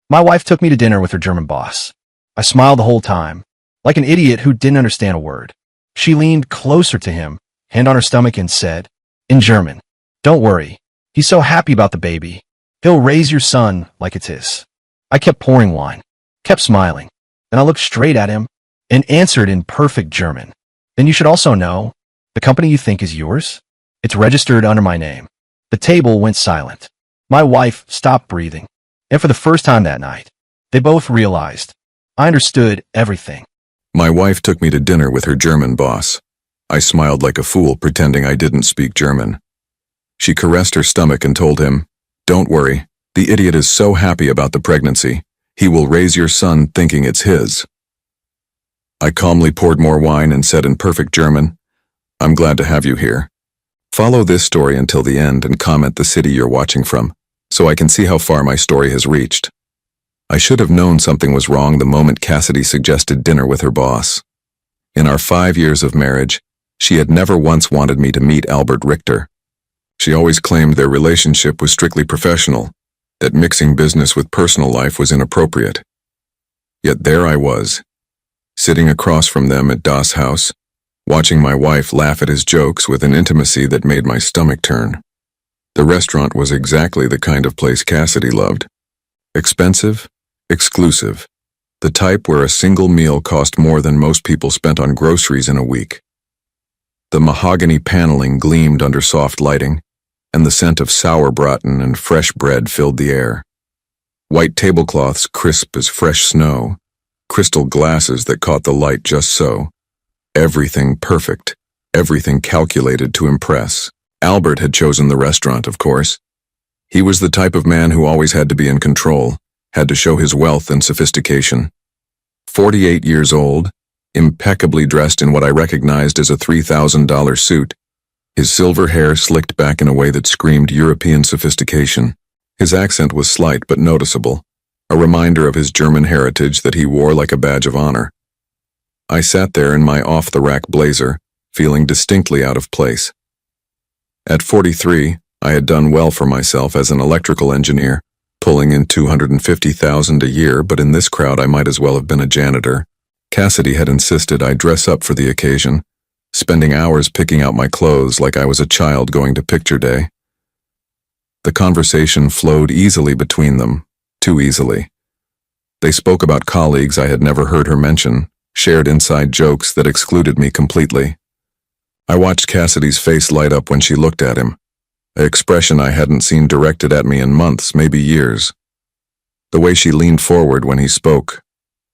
My wife took me to dinner with her German boss. I smiled the whole time, like an idiot who didn't understand a word. She leaned closer to him, hand on her stomach, and said, in German, "Don't worry. He's so happy about the baby. He'll raise your son like it's his." I kept pouring wine, kept smiling. Then I looked straight at him and answered in perfect German. "Then you should also know, the company you think is yours? It's registered under my name." The table went silent. My wife stopped breathing. And for the first time that night, they both realized I understood everything. My wife took me to dinner with her German boss. I smiled like a fool, pretending I didn't speak German. She caressed her stomach and told him, "Don't worry, the idiot is so happy about the pregnancy. He will raise your son thinking it's his." I calmly poured more wine and said in perfect German, "I'm glad to have you here. Follow this story until the end and comment the city you're watching from, so I can see how far my story has reached." I should have known something was wrong the moment Cassidy suggested dinner with her boss. In our 5 years of marriage, she had never once wanted me to meet Albert Richter. She always claimed their relationship was strictly professional, that mixing business with personal life was inappropriate. Yet there I was, sitting across from them at Das House, watching my wife laugh at his jokes with an intimacy that made my stomach turn. The restaurant was exactly the kind of place Cassidy loved. Expensive, exclusive, the type where a single meal cost more than most people spent on groceries in a week. The mahogany paneling gleamed under soft lighting, and the scent of sauerbraten and fresh bread filled the air. White tablecloths crisp as fresh snow, crystal glasses that caught the light just so. Everything perfect, everything calculated to impress. Albert had chosen the restaurant, of course. He was the type of man who always had to be in control, had to show his wealth and sophistication. 48 years old, impeccably dressed in what I recognized as a $3,000 suit, his silver hair slicked back in a way that screamed European sophistication. His accent was slight but noticeable, a reminder of his German heritage that he wore like a badge of honor. I sat there in my off-the-rack blazer, feeling distinctly out of place. At 43, I had done well for myself as an electrical engineer, pulling in $250,000 a year, but in this crowd I might as well have been a janitor. Cassidy had insisted I dress up for the occasion, spending hours picking out my clothes like I was a child going to picture day. The conversation flowed easily between them, too easily. They spoke about colleagues I had never heard her mention, shared inside jokes that excluded me completely. I watched Cassidy's face light up when she looked at him, an expression I hadn't seen directed at me in months, maybe years. The way she leaned forward when he spoke,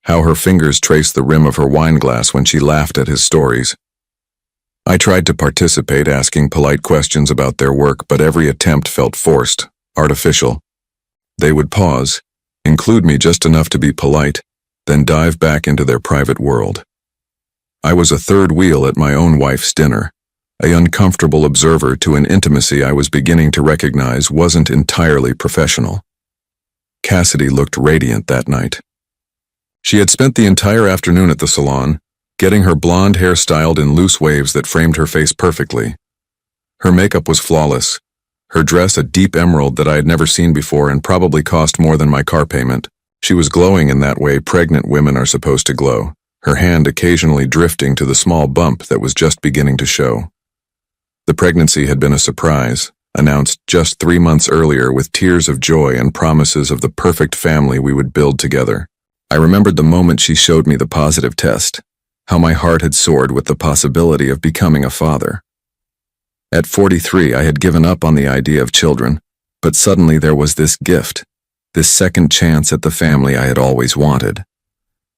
how her fingers traced the rim of her wine glass when she laughed at his stories. I tried to participate, asking polite questions about their work, but every attempt felt forced, artificial. They would pause, include me just enough to be polite, then dive back into their private world. I was a third wheel at my own wife's dinner, an uncomfortable observer to an intimacy I was beginning to recognize wasn't entirely professional. Cassidy looked radiant that night. She had spent the entire afternoon at the salon, getting her blonde hair styled in loose waves that framed her face perfectly. Her makeup was flawless, her dress a deep emerald that I had never seen before and probably cost more than my car payment. She was glowing in that way pregnant women are supposed to glow, her hand occasionally drifting to the small bump that was just beginning to show. The pregnancy had been a surprise, announced just 3 months earlier with tears of joy and promises of the perfect family we would build together. I remembered the moment she showed me the positive test, how my heart had soared with the possibility of becoming a father. At 43, I had given up on the idea of children, but suddenly there was this gift, this second chance at the family I had always wanted.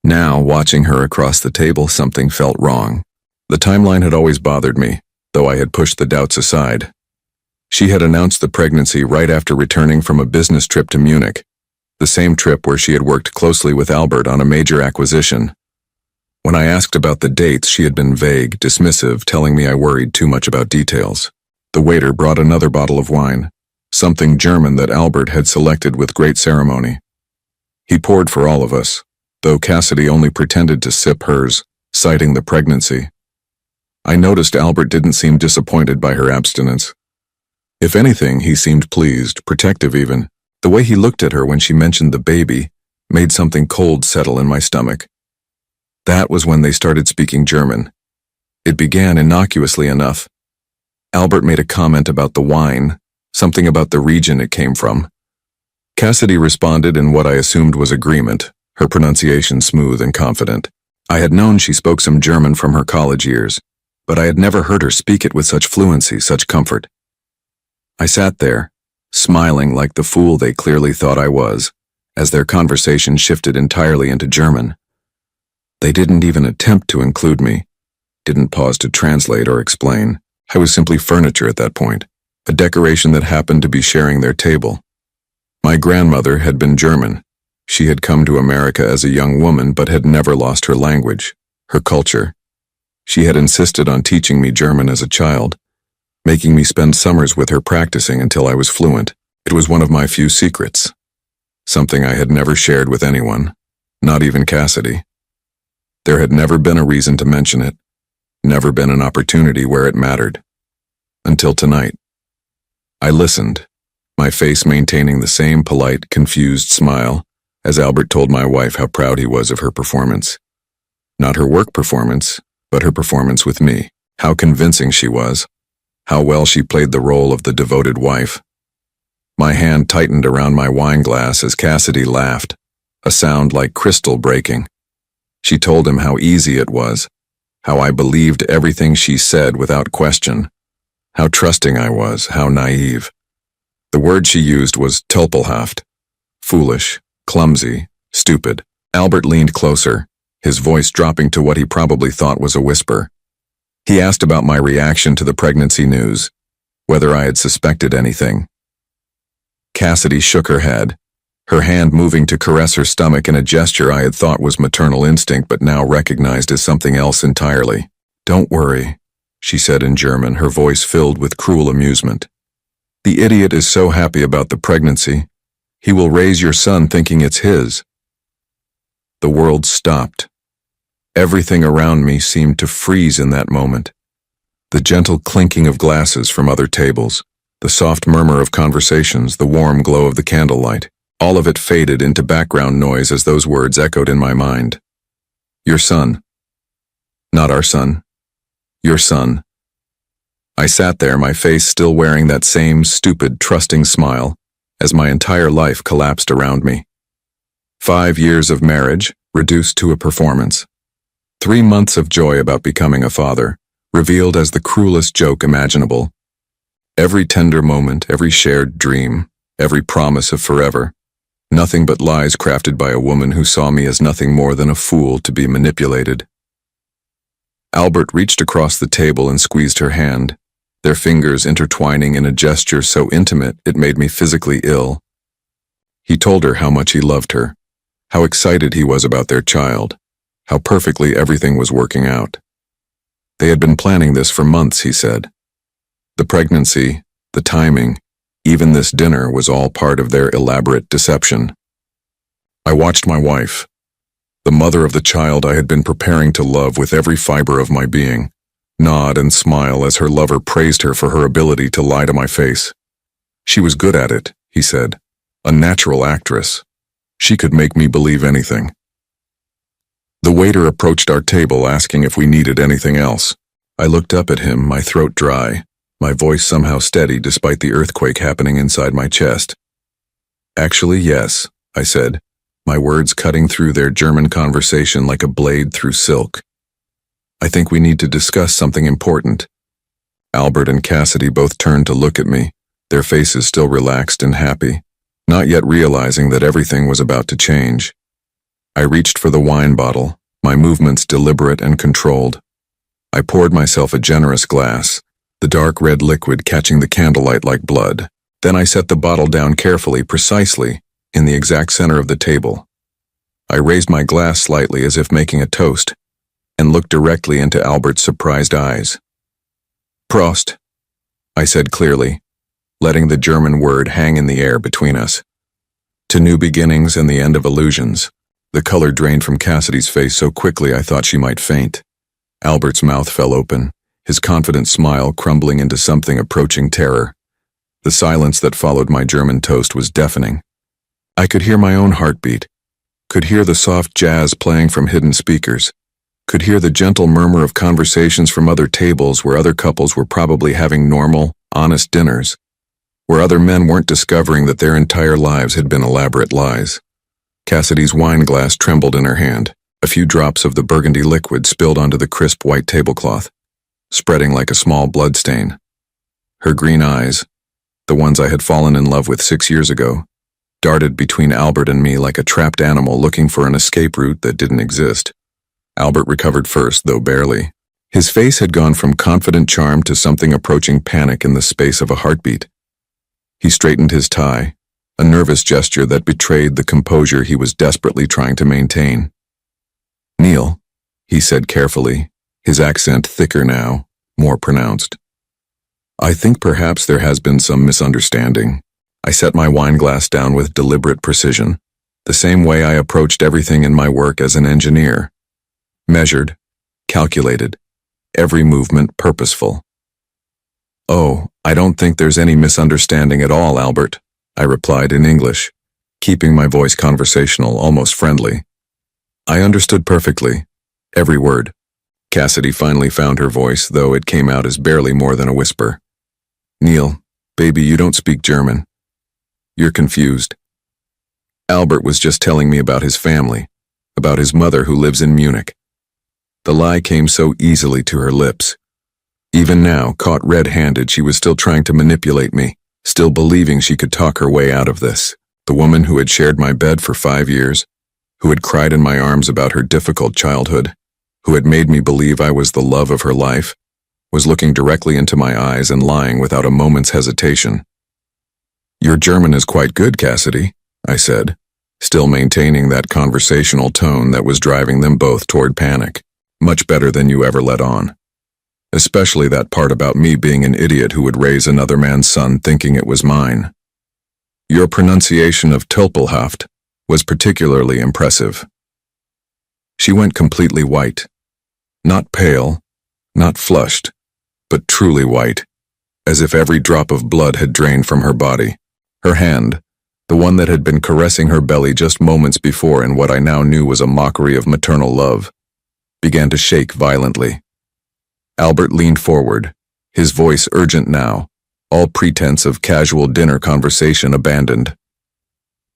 Now, watching her across the table, something felt wrong. The timeline had always bothered me, though I had pushed the doubts aside. She had announced the pregnancy right after returning from a business trip to Munich, the same trip where she had worked closely with Albert on a major acquisition. When I asked about the dates, she had been vague, dismissive, telling me I worried too much about details. The waiter brought another bottle of wine, something German that Albert had selected with great ceremony. He poured for all of us, though Cassidy only pretended to sip hers, citing the pregnancy. I noticed Albert didn't seem disappointed by her abstinence. If anything, he seemed pleased, protective even. The way he looked at her when she mentioned the baby, made something cold settle in my stomach. That was when they started speaking German. It began innocuously enough. Albert made a comment about the wine, something about the region it came from. Cassidy responded in what I assumed was agreement, her pronunciation smooth and confident. I had known she spoke some German from her college years, but I had never heard her speak it with such fluency, such comfort. I sat there, smiling like the fool they clearly thought I was, as their conversation shifted entirely into German. They didn't even attempt to include me, didn't pause to translate or explain. I was simply furniture at that point, a decoration that happened to be sharing their table. My grandmother had been German. She had come to America as a young woman but had never lost her language, her culture. She had insisted on teaching me German as a child, making me spend summers with her practicing until I was fluent. It was one of my few secrets, something I had never shared with anyone, not even Cassidy. There had never been a reason to mention it, never been an opportunity where it mattered. Until tonight. I listened, my face maintaining the same polite, confused smile, as Albert told my wife how proud he was of her performance. Not her work performance, but her performance with me. How convincing she was. How well she played the role of the devoted wife. My hand tightened around my wine glass as Cassidy laughed, a sound like crystal breaking. She told him how easy it was, how I believed everything she said without question, how trusting I was, how naive. The word she used was tulpelhaft, foolish, clumsy, stupid. Albert leaned closer, his voice dropping to what he probably thought was a whisper. He asked about my reaction to the pregnancy news, whether I had suspected anything. Cassidy shook her head, her hand moving to caress her stomach in a gesture I had thought was maternal instinct but now recognized as something else entirely. Don't worry, she said in German, her voice filled with cruel amusement. The idiot is so happy about the pregnancy. He will raise your son thinking it's his. The world stopped. Everything around me seemed to freeze in that moment. The gentle clinking of glasses from other tables, the soft murmur of conversations, the warm glow of the candlelight, all of it faded into background noise as those words echoed in my mind. Your son. Not our son. Your son. I sat there, my face still wearing that same stupid, trusting smile, as my entire life collapsed around me. 5 years of marriage, reduced to a performance. 3 months of joy about becoming a father, revealed as the cruelest joke imaginable. Every tender moment, every shared dream, every promise of forever. Nothing but lies crafted by a woman who saw me as nothing more than a fool to be manipulated. Albert reached across the table and squeezed her hand, their fingers intertwining in a gesture so intimate it made me physically ill. He told her how much he loved her, how excited he was about their child, how perfectly everything was working out. They had been planning this for months, he said. The pregnancy, the timing, even this dinner was all part of their elaborate deception. I watched my wife, the mother of the child I had been preparing to love with every fiber of my being, nod and smile as her lover praised her for her ability to lie to my face. She was good at it, he said, a natural actress. She could make me believe anything. The waiter approached our table asking if we needed anything else. I looked up at him, my throat dry, my voice somehow steady despite the earthquake happening inside my chest. Actually, yes, I said, my words cutting through their German conversation like a blade through silk. I think we need to discuss something important. Albert and Cassidy both turned to look at me, their faces still relaxed and happy, not yet realizing that everything was about to change. I reached for the wine bottle, my movements deliberate and controlled. I poured myself a generous glass, the dark red liquid catching the candlelight like blood. Then I set the bottle down carefully, precisely, in the exact center of the table. I raised my glass slightly as if making a toast, and looked directly into Albert's surprised eyes. Prost, I said clearly, letting the German word hang in the air between us. To new beginnings and the end of illusions. The color drained from Cassidy's face so quickly I thought she might faint. Albert's mouth fell open, his confident smile crumbling into something approaching terror. The silence that followed my German toast was deafening. I could hear my own heartbeat, could hear the soft jazz playing from hidden speakers, could hear the gentle murmur of conversations from other tables where other couples were probably having normal, honest dinners, where other men weren't discovering that their entire lives had been elaborate lies. Cassidy's wine glass trembled in her hand. A few drops of the burgundy liquid spilled onto the crisp white tablecloth, spreading like a small bloodstain. Her green eyes, the ones I had fallen in love with 6 years ago, darted between Albert and me like a trapped animal looking for an escape route that didn't exist. Albert recovered first, though barely. His face had gone from confident charm to something approaching panic in the space of a heartbeat. He straightened his tie, a nervous gesture that betrayed the composure he was desperately trying to maintain. "Neil," he said carefully, his accent thicker now, more pronounced. "I think perhaps there has been some misunderstanding." I set my wine glass down with deliberate precision, the same way I approached everything in my work as an engineer. Measured, calculated, every movement purposeful. "Oh, I don't think there's any misunderstanding at all, Albert," I replied in English, keeping my voice conversational, almost friendly. I understood perfectly, every word. Cassidy finally found her voice, though it came out as barely more than a whisper. "Neil, baby, you don't speak German. You're confused. Albert was just telling me about his family, about his mother who lives in Munich." The lie came so easily to her lips. Even now, caught red-handed, she was still trying to manipulate me, still believing she could talk her way out of this. The woman who had shared my bed for 5 years, who had cried in my arms about her difficult childhood, who had made me believe I was the love of her life, was looking directly into my eyes and lying without a moment's hesitation. "Your German is quite good, Cassidy," I said, still maintaining that conversational tone that was driving them both toward panic. "Much better than you ever let on. Especially that part about me being an idiot who would raise another man's son thinking it was mine. Your pronunciation of Tölpelhaft was particularly impressive." She went completely white. Not pale, not flushed, but truly white, as if every drop of blood had drained from her body. Her hand, the one that had been caressing her belly just moments before in what I now knew was a mockery of maternal love, began to shake violently. Albert leaned forward, his voice urgent now, all pretense of casual dinner conversation abandoned.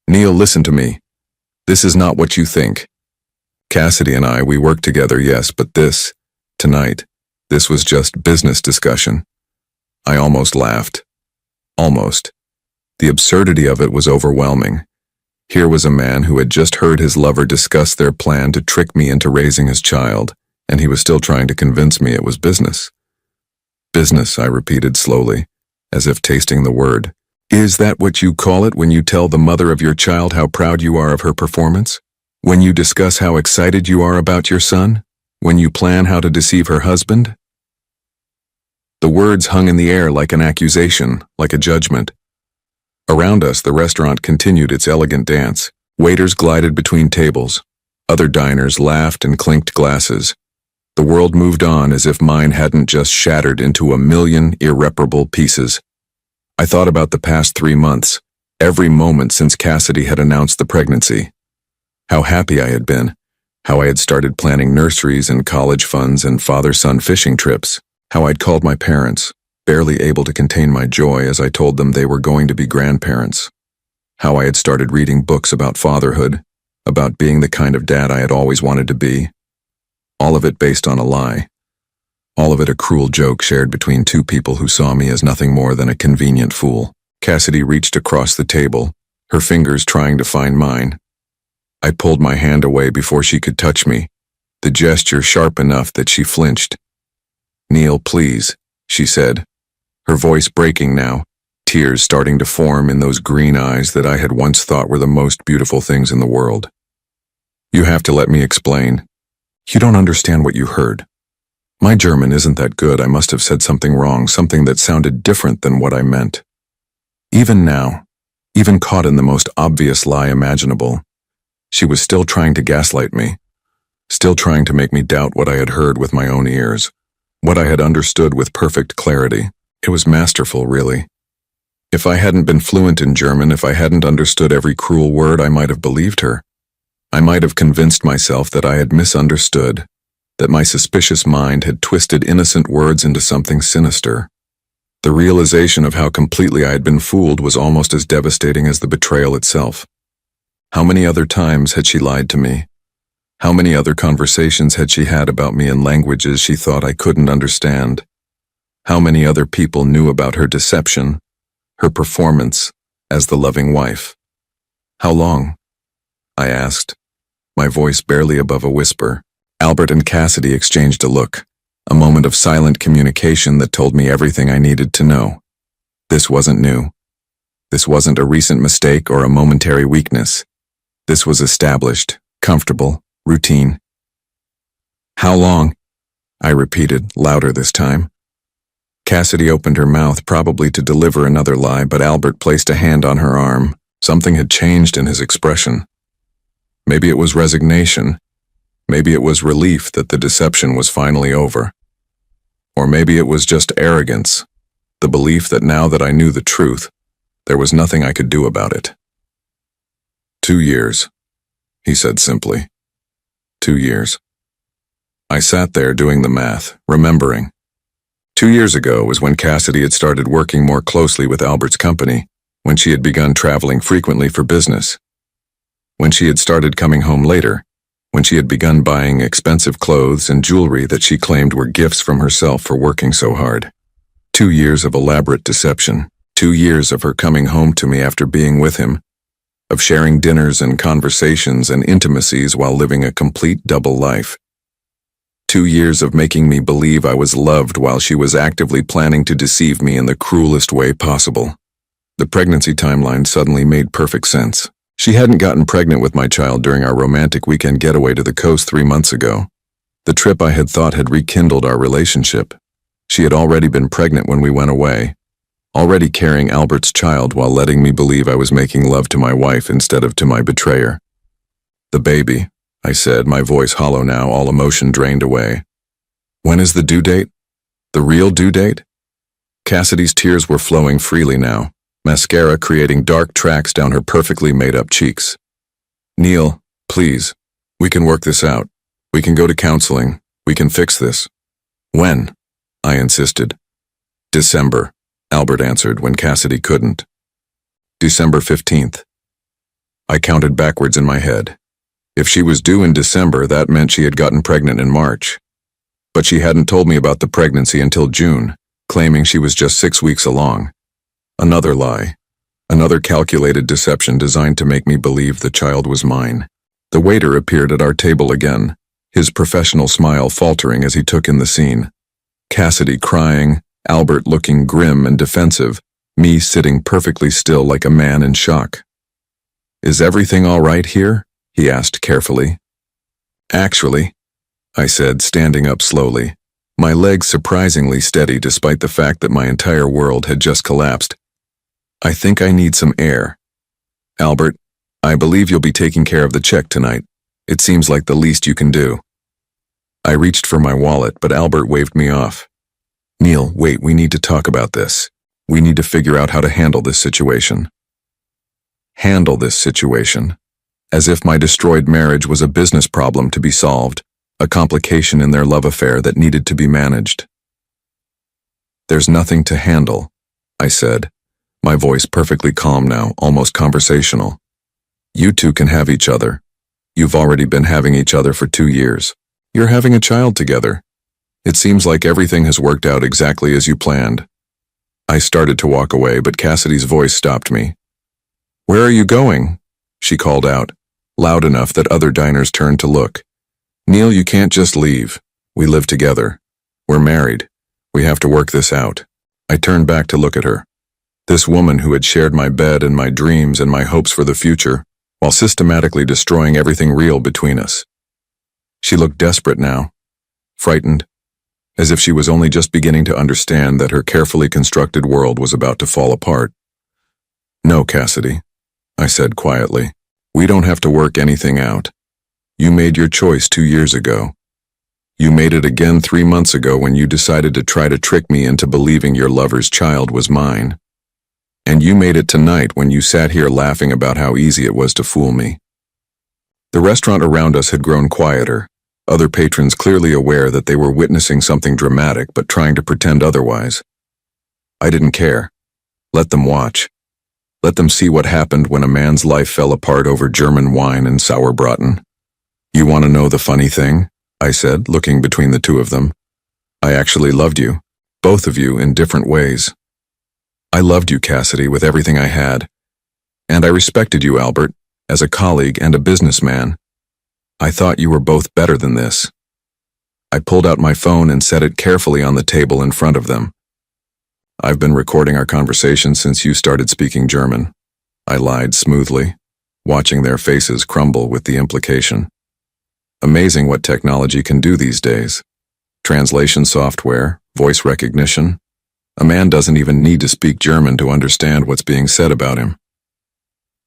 "Neil, listen to me. This is not what you think. Cassidy and I, we work together, yes, but tonight, this was just business discussion." I almost laughed. Almost. The absurdity of it was overwhelming. Here was a man who had just heard his lover discuss their plan to trick me into raising his child, and he was still trying to convince me it was business. "Business," I repeated slowly, as if tasting the word. "Is that what you call it when you tell the mother of your child how proud you are of her performance? When you discuss how excited you are about your son? When you plan how to deceive her husband?" The words hung in the air like an accusation, like a judgment. Around us, the restaurant continued its elegant dance. Waiters glided between tables. Other diners laughed and clinked glasses. The world moved on as if mine hadn't just shattered into a million irreparable pieces. I thought about the past 3 months, every moment since Cassidy had announced the pregnancy. How happy I had been, how I had started planning nurseries and college funds and father-son fishing trips, how I'd called my parents, barely able to contain my joy as I told them they were going to be grandparents, how I had started reading books about fatherhood, about being the kind of dad I had always wanted to be. All of it based on a lie. All of it a cruel joke shared between two people who saw me as nothing more than a convenient fool. Cassidy reached across the table, her fingers trying to find mine. I pulled my hand away before she could touch me, the gesture sharp enough that she flinched. "Neil, please," she said, her voice breaking now, tears starting to form in those green eyes that I had once thought were the most beautiful things in the world. "You have to let me explain. You don't understand what you heard. My German isn't that good. I must have said something wrong, something that sounded different than what I meant. Even now, even caught in the most obvious lie imaginable, she was still trying to gaslight me, still trying to make me doubt what I had heard with my own ears, what I had understood with perfect clarity. It was masterful, really. If I hadn't been fluent in German, if I hadn't understood every cruel word, I might have believed her. I might have convinced myself that I had misunderstood, that my suspicious mind had twisted innocent words into something sinister. The realization of how completely I had been fooled was almost as devastating as the betrayal itself. How many other times had she lied to me? How many other conversations had she had about me in languages she thought I couldn't understand? How many other people knew about her deception, her performance as the loving wife? How long? I asked, my voice barely above a whisper. Albert and Cassidy exchanged a look, a moment of silent communication that told me everything I needed to know. This wasn't new. This wasn't a recent mistake or a momentary weakness. This was established, comfortable, routine. How long? I repeated, louder this time. Cassidy opened her mouth, probably to deliver another lie, but Albert placed a hand on her arm. Something had changed in his expression. Maybe it was resignation. Maybe it was relief that the deception was finally over. Or maybe it was just arrogance, the belief that now that I knew the truth, there was nothing I could do about it. 2 years, he said simply. 2 years. I sat there doing the math, remembering. 2 years ago was when Cassidy had started working more closely with Albert's company, when she had begun traveling frequently for business, when she had started coming home later, when she had begun buying expensive clothes and jewelry that she claimed were gifts from herself for working so hard. 2 years of elaborate deception, 2 years of her coming home to me after being with him, of sharing dinners and conversations and intimacies while living a complete double life. 2 years of making me believe I was loved while she was actively planning to deceive me in the cruelest way possible. The pregnancy timeline suddenly made perfect sense. She hadn't gotten pregnant with my child during our romantic weekend getaway to the coast 3 months ago. The trip I had thought had rekindled our relationship. She had already been pregnant when we went away, already carrying Albert's child while letting me believe I was making love to my wife instead of to my betrayer. The baby, I said, my voice hollow now, all emotion drained away. When is the due date? The real due date? Cassidy's tears were flowing freely now, mascara creating dark tracks down her perfectly made-up cheeks. Neil, please, we can work this out. We can go to counseling. We can fix this. When? I insisted. December, Albert answered when Cassidy couldn't. December 15th. I counted backwards in my head. If she was due in December, that meant she had gotten pregnant in March. But she hadn't told me about the pregnancy until June, claiming she was just 6 weeks along. Another lie. Another calculated deception designed to make me believe the child was mine. The waiter appeared at our table again, his professional smile faltering as he took in the scene. Cassidy crying, Albert looking grim and defensive, me sitting perfectly still like a man in shock. Is everything all right here? He asked carefully. Actually, I said, standing up slowly, my legs surprisingly steady despite the fact that my entire world had just collapsed. I think I need some air. Albert, I believe you'll be taking care of the check tonight. It seems like the least you can do. I reached for my wallet, but Albert waved me off. Neil, wait, we need to talk about this. We need to figure out how to handle this situation. Handle this situation. As if my destroyed marriage was a business problem to be solved, a complication in their love affair that needed to be managed. There's nothing to handle, I said, my voice perfectly calm now, almost conversational. You two can have each other. You've already been having each other for 2 years. You're having a child together. It seems like everything has worked out exactly as you planned. I started to walk away, but Cassidy's voice stopped me. Where are you going? She called out, loud enough that other diners turned to look. Neil, you can't just leave. We live together. We're married. We have to work this out. I turned back to look at her. This woman who had shared my bed and my dreams and my hopes for the future, while systematically destroying everything real between us. She looked desperate now, frightened, as if she was only just beginning to understand that her carefully constructed world was about to fall apart. No, Cassidy, I said quietly. We don't have to work anything out. You made your choice 2 years ago. You made it again 3 months ago when you decided to try to trick me into believing your lover's child was mine. And you made it tonight when you sat here laughing about how easy it was to fool me. The restaurant around us had grown quieter, other patrons clearly aware that they were witnessing something dramatic but trying to pretend otherwise. I didn't care. Let them watch. Let them see what happened when a man's life fell apart over German wine and sauerbraten. You want to know the funny thing? I said, looking between the two of them. I actually loved you, both of you in different ways. I loved you, Cassidy, with everything I had. And I respected you, Albert, as a colleague and a businessman. I thought you were both better than this. I pulled out my phone and set it carefully on the table in front of them. I've been recording our conversation since you started speaking German. I lied smoothly, watching their faces crumble with the implication. Amazing what technology can do these days. Translation software, voice recognition. A man doesn't even need to speak German to understand what's being said about him.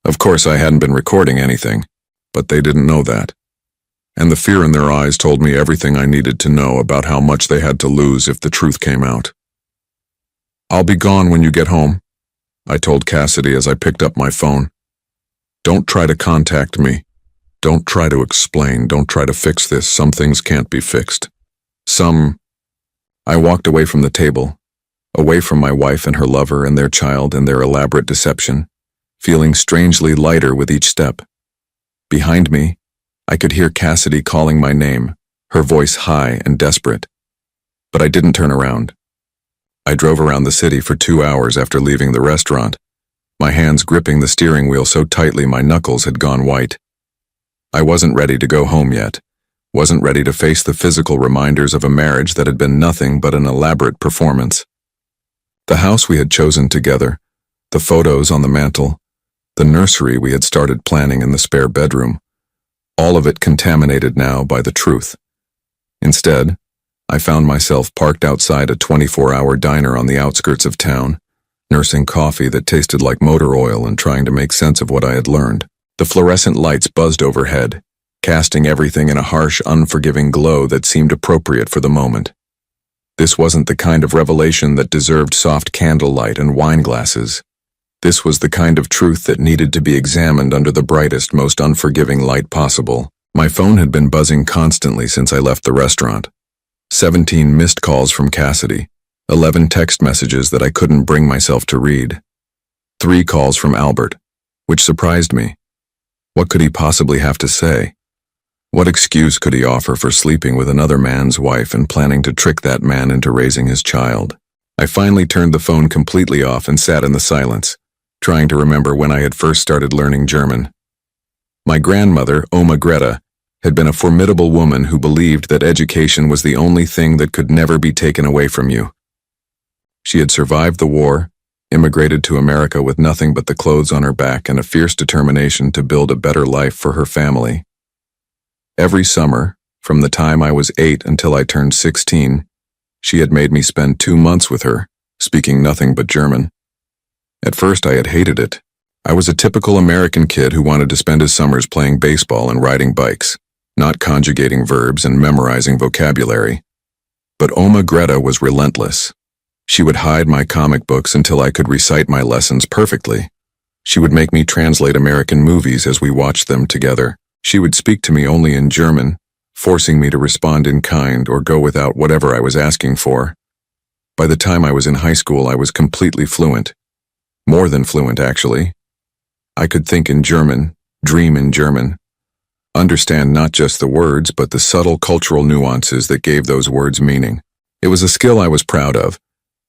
Of course, I hadn't been recording anything, but they didn't know that. And the fear in their eyes told me everything I needed to know about how much they had to lose if the truth came out. I'll be gone when you get home, I told Cassidy as I picked up my phone. Don't try to contact me. Don't try to explain. Don't try to fix this. Some things can't be fixed. I walked away from the table, away from my wife and her lover and their child and their elaborate deception, feeling strangely lighter with each step. Behind me, I could hear Cassidy calling my name, her voice high and desperate. But I didn't turn around. I drove around the city for 2 hours after leaving the restaurant, my hands gripping the steering wheel so tightly my knuckles had gone white. I wasn't ready to go home yet, wasn't ready to face the physical reminders of a marriage that had been nothing but an elaborate performance. The house we had chosen together, the photos on the mantel, the nursery we had started planning in the spare bedroom, all of it contaminated now by the truth. Instead, I found myself parked outside a 24-hour diner on the outskirts of town, nursing coffee that tasted like motor oil and trying to make sense of what I had learned. The fluorescent lights buzzed overhead, casting everything in a harsh, unforgiving glow that seemed appropriate for the moment. This wasn't the kind of revelation that deserved soft candlelight and wine glasses. This was the kind of truth that needed to be examined under the brightest, most unforgiving light possible. My phone had been buzzing constantly since I left the restaurant. 17 missed calls from Cassidy, 11 text messages that I couldn't bring myself to read. 3 calls from Albert, which surprised me. What could he possibly have to say? What excuse could he offer for sleeping with another man's wife and planning to trick that man into raising his child? I finally turned the phone completely off and sat in the silence, trying to remember when I had first started learning German. My grandmother, Oma Greta, had been a formidable woman who believed that education was the only thing that could never be taken away from you. She had survived the war, immigrated to America with nothing but the clothes on her back and a fierce determination to build a better life for her family. Every summer, from the time I was 8 until I turned 16, she had made me spend 2 months with her, speaking nothing but German. At first I had hated it. I was a typical American kid who wanted to spend his summers playing baseball and riding bikes, not conjugating verbs and memorizing vocabulary. But Oma Greta was relentless. She would hide my comic books until I could recite my lessons perfectly. She would make me translate American movies as we watched them together. She would speak to me only in German, forcing me to respond in kind or go without whatever I was asking for. By the time I was in high school, I was completely fluent. More than fluent, actually. I could think in German, dream in German, understand not just the words but the subtle cultural nuances that gave those words meaning. It was a skill I was proud of,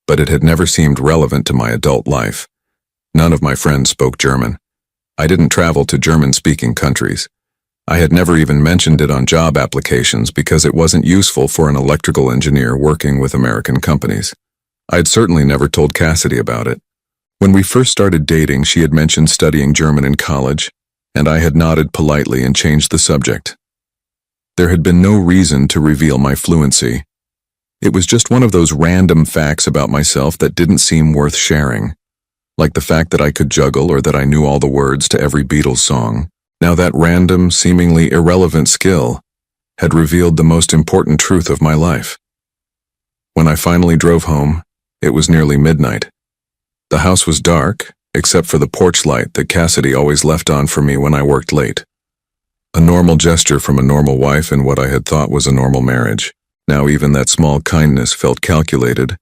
but it had never seemed relevant to my adult life. None of my friends spoke German. I didn't travel to German-speaking countries. I had never even mentioned it on job applications because it wasn't useful for an electrical engineer working with American companies. I'd certainly never told Cassidy about it. When we first started dating, she had mentioned studying German in college, and I had nodded politely and changed the subject. There had been no reason to reveal my fluency. It was just one of those random facts about myself that didn't seem worth sharing, like the fact that I could juggle or that I knew all the words to every Beatles song. Now that random, seemingly irrelevant skill had revealed the most important truth of my life. When I finally drove home, it was nearly midnight. The house was dark, except for the porch light that Cassidy always left on for me when I worked late. A normal gesture from a normal wife in what I had thought was a normal marriage. Now even that small kindness felt calculated,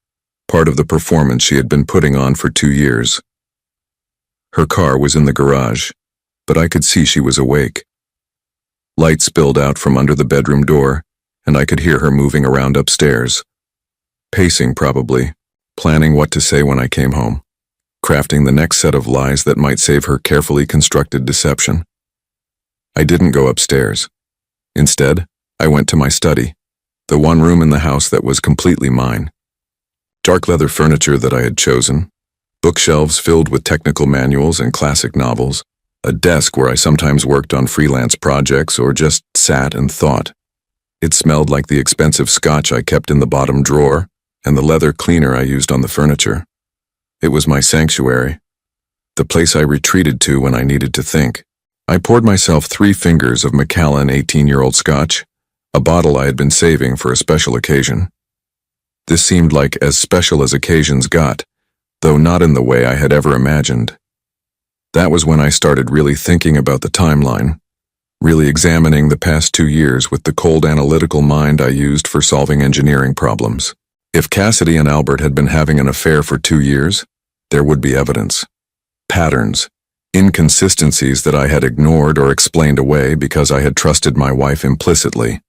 part of the performance she had been putting on for 2 years. Her car was in the garage, but I could see she was awake. Light spilled out from under the bedroom door, and I could hear her moving around upstairs. Pacing probably, planning what to say when I came home, crafting the next set of lies that might save her carefully constructed deception. I didn't go upstairs. Instead, I went to my study, the one room in the house that was completely mine. Dark leather furniture that I had chosen, bookshelves filled with technical manuals and classic novels, a desk where I sometimes worked on freelance projects or just sat and thought. It smelled like the expensive scotch I kept in the bottom drawer and the leather cleaner I used on the furniture. It was my sanctuary, the place I retreated to when I needed to think. I poured myself 3 fingers of Macallan 18-year-old scotch, a bottle I had been saving for a special occasion. This seemed like as special as occasions got, though not in the way I had ever imagined. That was when I started really thinking about the timeline, really examining the past 2 years with the cold analytical mind I used for solving engineering problems. If Cassidy and Albert had been having an affair for 2 years, there would be evidence. Patterns, inconsistencies that I had ignored or explained away because I had trusted my wife implicitly.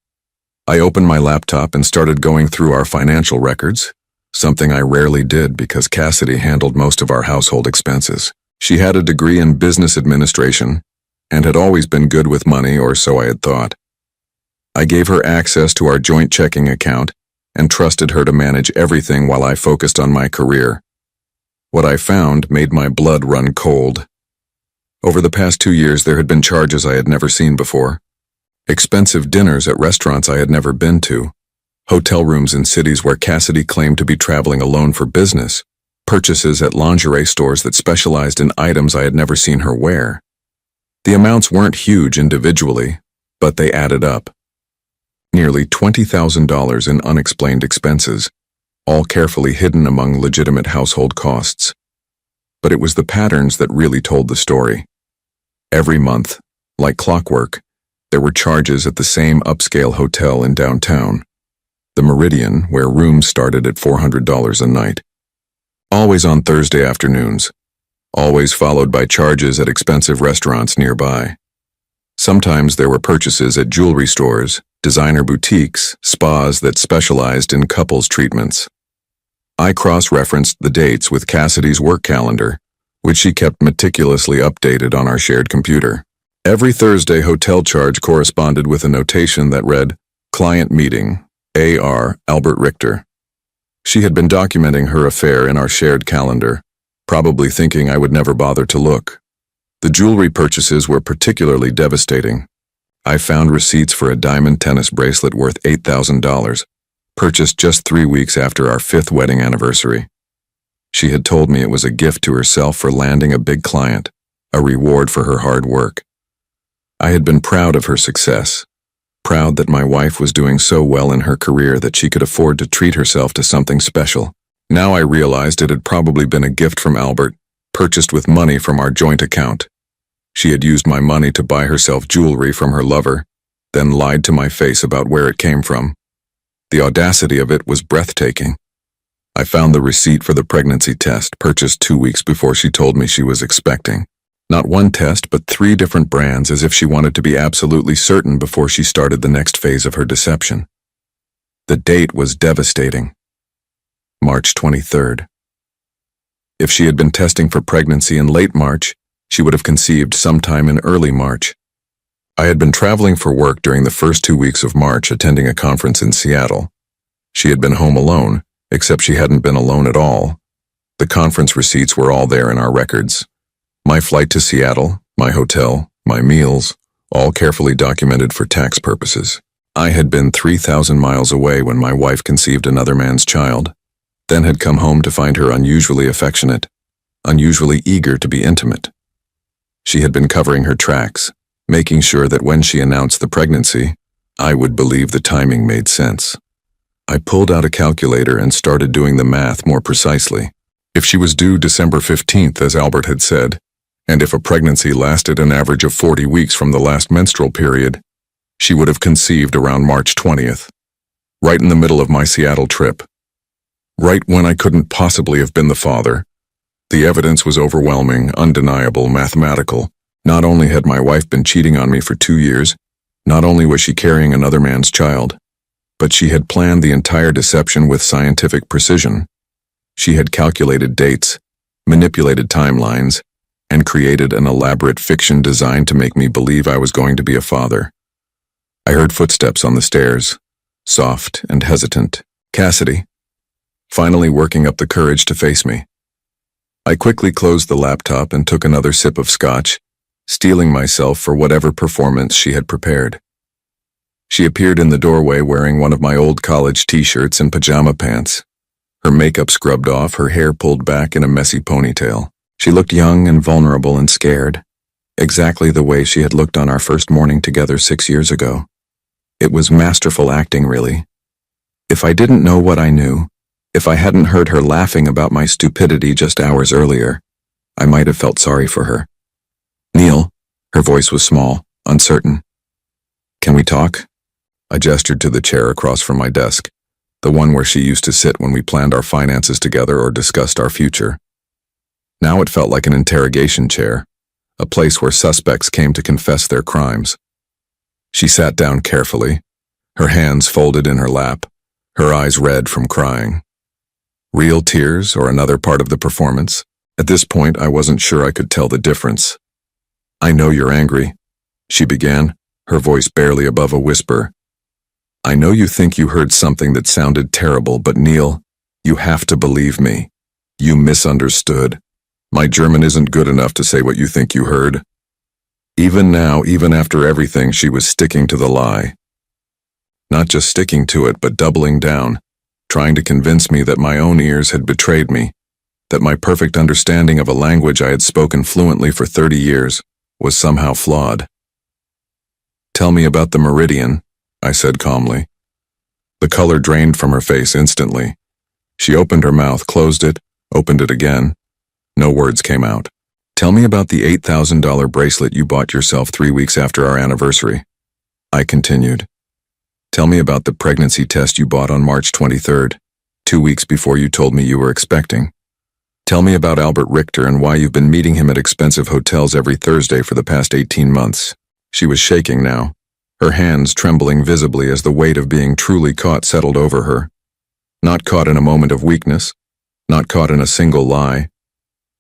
I opened my laptop and started going through our financial records, something I rarely did because Cassidy handled most of our household expenses. She had a degree in business administration and had always been good with money, or so I had thought. I gave her access to our joint checking account and trusted her to manage everything while I focused on my career. What I found made my blood run cold. Over the past 2 years, there had been charges I had never seen before. Expensive dinners at restaurants I had never been to, hotel rooms in cities where Cassidy claimed to be traveling alone for business, purchases at lingerie stores that specialized in items I had never seen her wear. The amounts weren't huge individually, but they added up. Nearly $20,000 in unexplained expenses, all carefully hidden among legitimate household costs. But it was the patterns that really told the story. Every month, like clockwork, there were charges at the same upscale hotel in downtown, the Meridian, where rooms started at $400 a night. Always on Thursday afternoons, always followed by charges at expensive restaurants nearby. Sometimes there were purchases at jewelry stores, designer boutiques, spas that specialized in couples treatments. I cross-referenced the dates with Cassidy's work calendar, which she kept meticulously updated on our shared computer. Every Thursday hotel charge corresponded with a notation that read, "Client meeting, A.R. Albert Richter." She had been documenting her affair in our shared calendar, probably thinking I would never bother to look. The jewelry purchases were particularly devastating. I found receipts for a diamond tennis bracelet worth $8,000, purchased just 3 weeks after our 5th wedding anniversary. She had told me it was a gift to herself for landing a big client, a reward for her hard work. I had been proud of her success, proud that my wife was doing so well in her career that she could afford to treat herself to something special. Now I realized it had probably been a gift from Albert, purchased with money from our joint account. She had used my money to buy herself jewelry from her lover, then lied to my face about where it came from. The audacity of it was breathtaking. I found the receipt for the pregnancy test purchased 2 weeks before she told me she was expecting. Not one test, but 3 different brands, as if she wanted to be absolutely certain before she started the next phase of her deception. The date was devastating. March 23rd. If she had been testing for pregnancy in late March, she would have conceived sometime in early March. I had been traveling for work during the first 2 weeks of March, attending a conference in Seattle. She had been home alone, except she hadn't been alone at all. The conference receipts were all there in our records. My flight to Seattle, my hotel, my meals, all carefully documented for tax purposes. I had been 3,000 miles away when my wife conceived another man's child, then had come home to find her unusually affectionate, unusually eager to be intimate. She had been covering her tracks, making sure that when she announced the pregnancy, I would believe the timing made sense. I pulled out a calculator and started doing the math more precisely. If she was due December 15th, as Albert had said, And if a pregnancy lasted an average of 40 weeks from the last menstrual period, she would have conceived around March 20th, right in the middle of my Seattle trip. Right when I couldn't possibly have been the father. The evidence was overwhelming, undeniable, mathematical. Not only had my wife been cheating on me for 2 years, not only was she carrying another man's child, but she had planned the entire deception with scientific precision. She had calculated dates, manipulated timelines, and created an elaborate fiction designed to make me believe I was going to be a father. I heard footsteps on the stairs, soft and hesitant. Cassidy, finally working up the courage to face me. I quickly closed the laptop and took another sip of scotch, steeling myself for whatever performance she had prepared. She appeared in the doorway wearing one of my old college t-shirts and pajama pants, her makeup scrubbed off, her hair pulled back in a messy ponytail. She looked young and vulnerable and scared, exactly the way she had looked on our first morning together 6 years ago. It was masterful acting, really. If I didn't know what I knew, if I hadn't heard her laughing about my stupidity just hours earlier, I might have felt sorry for her. Neil, her voice was small, uncertain. Can we talk? I gestured to the chair across from my desk, the one where she used to sit when we planned our finances together or discussed our future. Now it felt like an interrogation chair, a place where suspects came to confess their crimes. She sat down carefully, her hands folded in her lap, her eyes red from crying. Real tears or another part of the performance? At this point, I wasn't sure I could tell the difference. I know you're angry, she began, her voice barely above a whisper. I know you think you heard something that sounded terrible, but Neil, you have to believe me. You misunderstood. My German isn't good enough to say what you think you heard. Even now, even after everything, she was sticking to the lie. Not just sticking to it, but doubling down, trying to convince me that my own ears had betrayed me, that my perfect understanding of a language I had spoken fluently for 30 years was somehow flawed. Tell me about the meridian, I said calmly. The color drained from her face instantly. She opened her mouth, closed it, opened it again. No words came out. Tell me about the $8,000 bracelet you bought yourself 3 weeks after our anniversary. I continued. Tell me about the pregnancy test you bought on March 23rd, 2 weeks before you told me you were expecting. Tell me about Albert Richter and why you've been meeting him at expensive hotels every Thursday for the past 18 months. She was shaking now, her hands trembling visibly as the weight of being truly caught settled over her. Not caught in a moment of weakness, not caught in a single lie,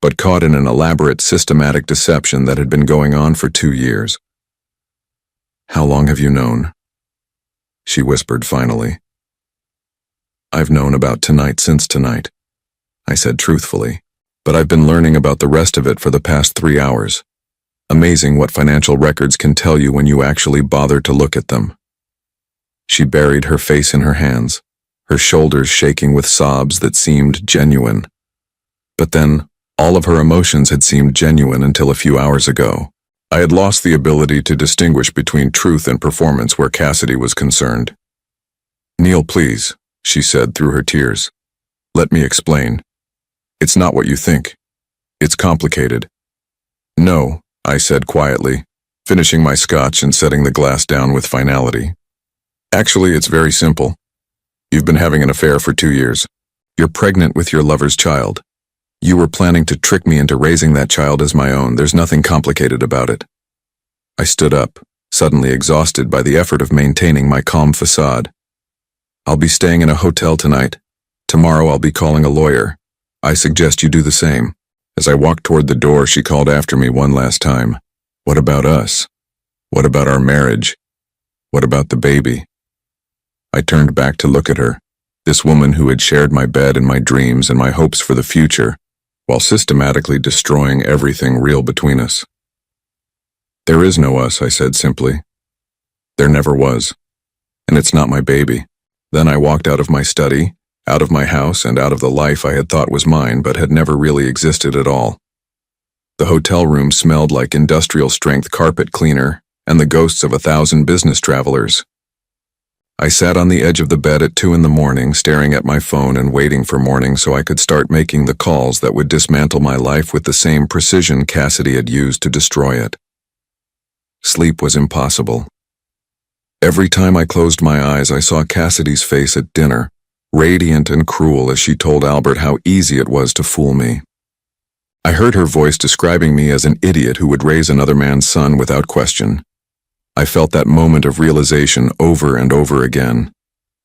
but caught in an elaborate, systematic deception that had been going on for 2 years. How long have you known? She whispered finally. I've known about tonight since tonight, I said truthfully, but I've been learning about the rest of it for the past 3 hours. Amazing what financial records can tell you when you actually bother to look at them. She buried her face in her hands, her shoulders shaking with sobs that seemed genuine. But then, all of her emotions had seemed genuine until a few hours ago. I had lost the ability to distinguish between truth and performance where Cassidy was concerned. Neil, please, she said through her tears. Let me explain. It's not what you think. It's complicated. No, I said quietly, finishing my scotch and setting the glass down with finality. Actually, it's very simple. You've been having an affair for 2 years. You're pregnant with your lover's child. You were planning to trick me into raising that child as my own. There's nothing complicated about it. I stood up, suddenly exhausted by the effort of maintaining my calm facade. I'll be staying in a hotel tonight. Tomorrow I'll be calling a lawyer. I suggest you do the same. As I walked toward the door, she called after me one last time. What about us? What about our marriage? What about the baby? I turned back to look at her, this woman who had shared my bed and my dreams and my hopes for the future, while systematically destroying everything real between us. There is no us, I said simply. There never was. And it's not my baby. Then I walked out of my study, out of my house, and out of the life I had thought was mine but had never really existed at all. The hotel room smelled like industrial-strength carpet cleaner and the ghosts of 1,000 business travelers. I sat on the edge of the bed at 2 in the morning, staring at my phone and waiting for morning so I could start making the calls that would dismantle my life with the same precision Cassidy had used to destroy it. Sleep was impossible. Every time I closed my eyes, I saw Cassidy's face at dinner, radiant and cruel as she told Albert how easy it was to fool me. I heard her voice describing me as an idiot who would raise another man's son without question. I felt that moment of realization over and over again,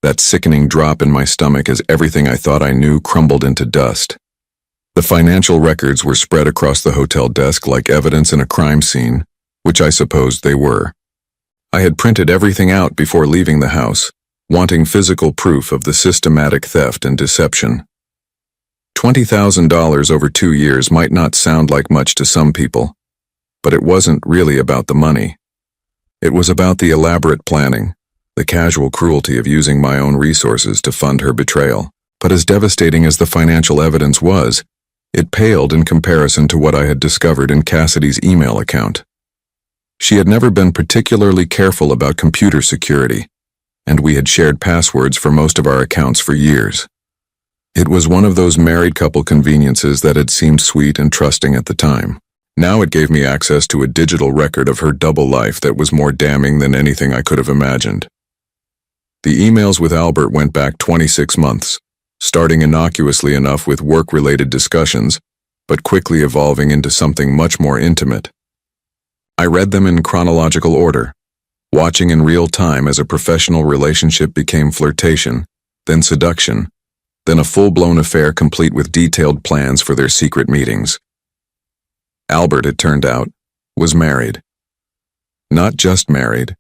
that sickening drop in my stomach as everything I thought I knew crumbled into dust. The financial records were spread across the hotel desk like evidence in a crime scene, which I supposed they were. I had printed everything out before leaving the house, wanting physical proof of the systematic theft and deception. $20,000 over 2 years might not sound like much to some people, but it wasn't really about the money. It was about the elaborate planning, the casual cruelty of using my own resources to fund her betrayal. But as devastating as the financial evidence was, it paled in comparison to what I had discovered in Cassidy's email account. She had never been particularly careful about computer security, and we had shared passwords for most of our accounts for years. It was one of those married couple conveniences that had seemed sweet and trusting at the time. Now it gave me access to a digital record of her double life that was more damning than anything I could have imagined. The emails with Albert went back 26 months, starting innocuously enough with work-related discussions, but quickly evolving into something much more intimate. I read them in chronological order, watching in real time as a professional relationship became flirtation, then seduction, then a full-blown affair complete with detailed plans for their secret meetings. Albert, it turned out, was married. Not just married,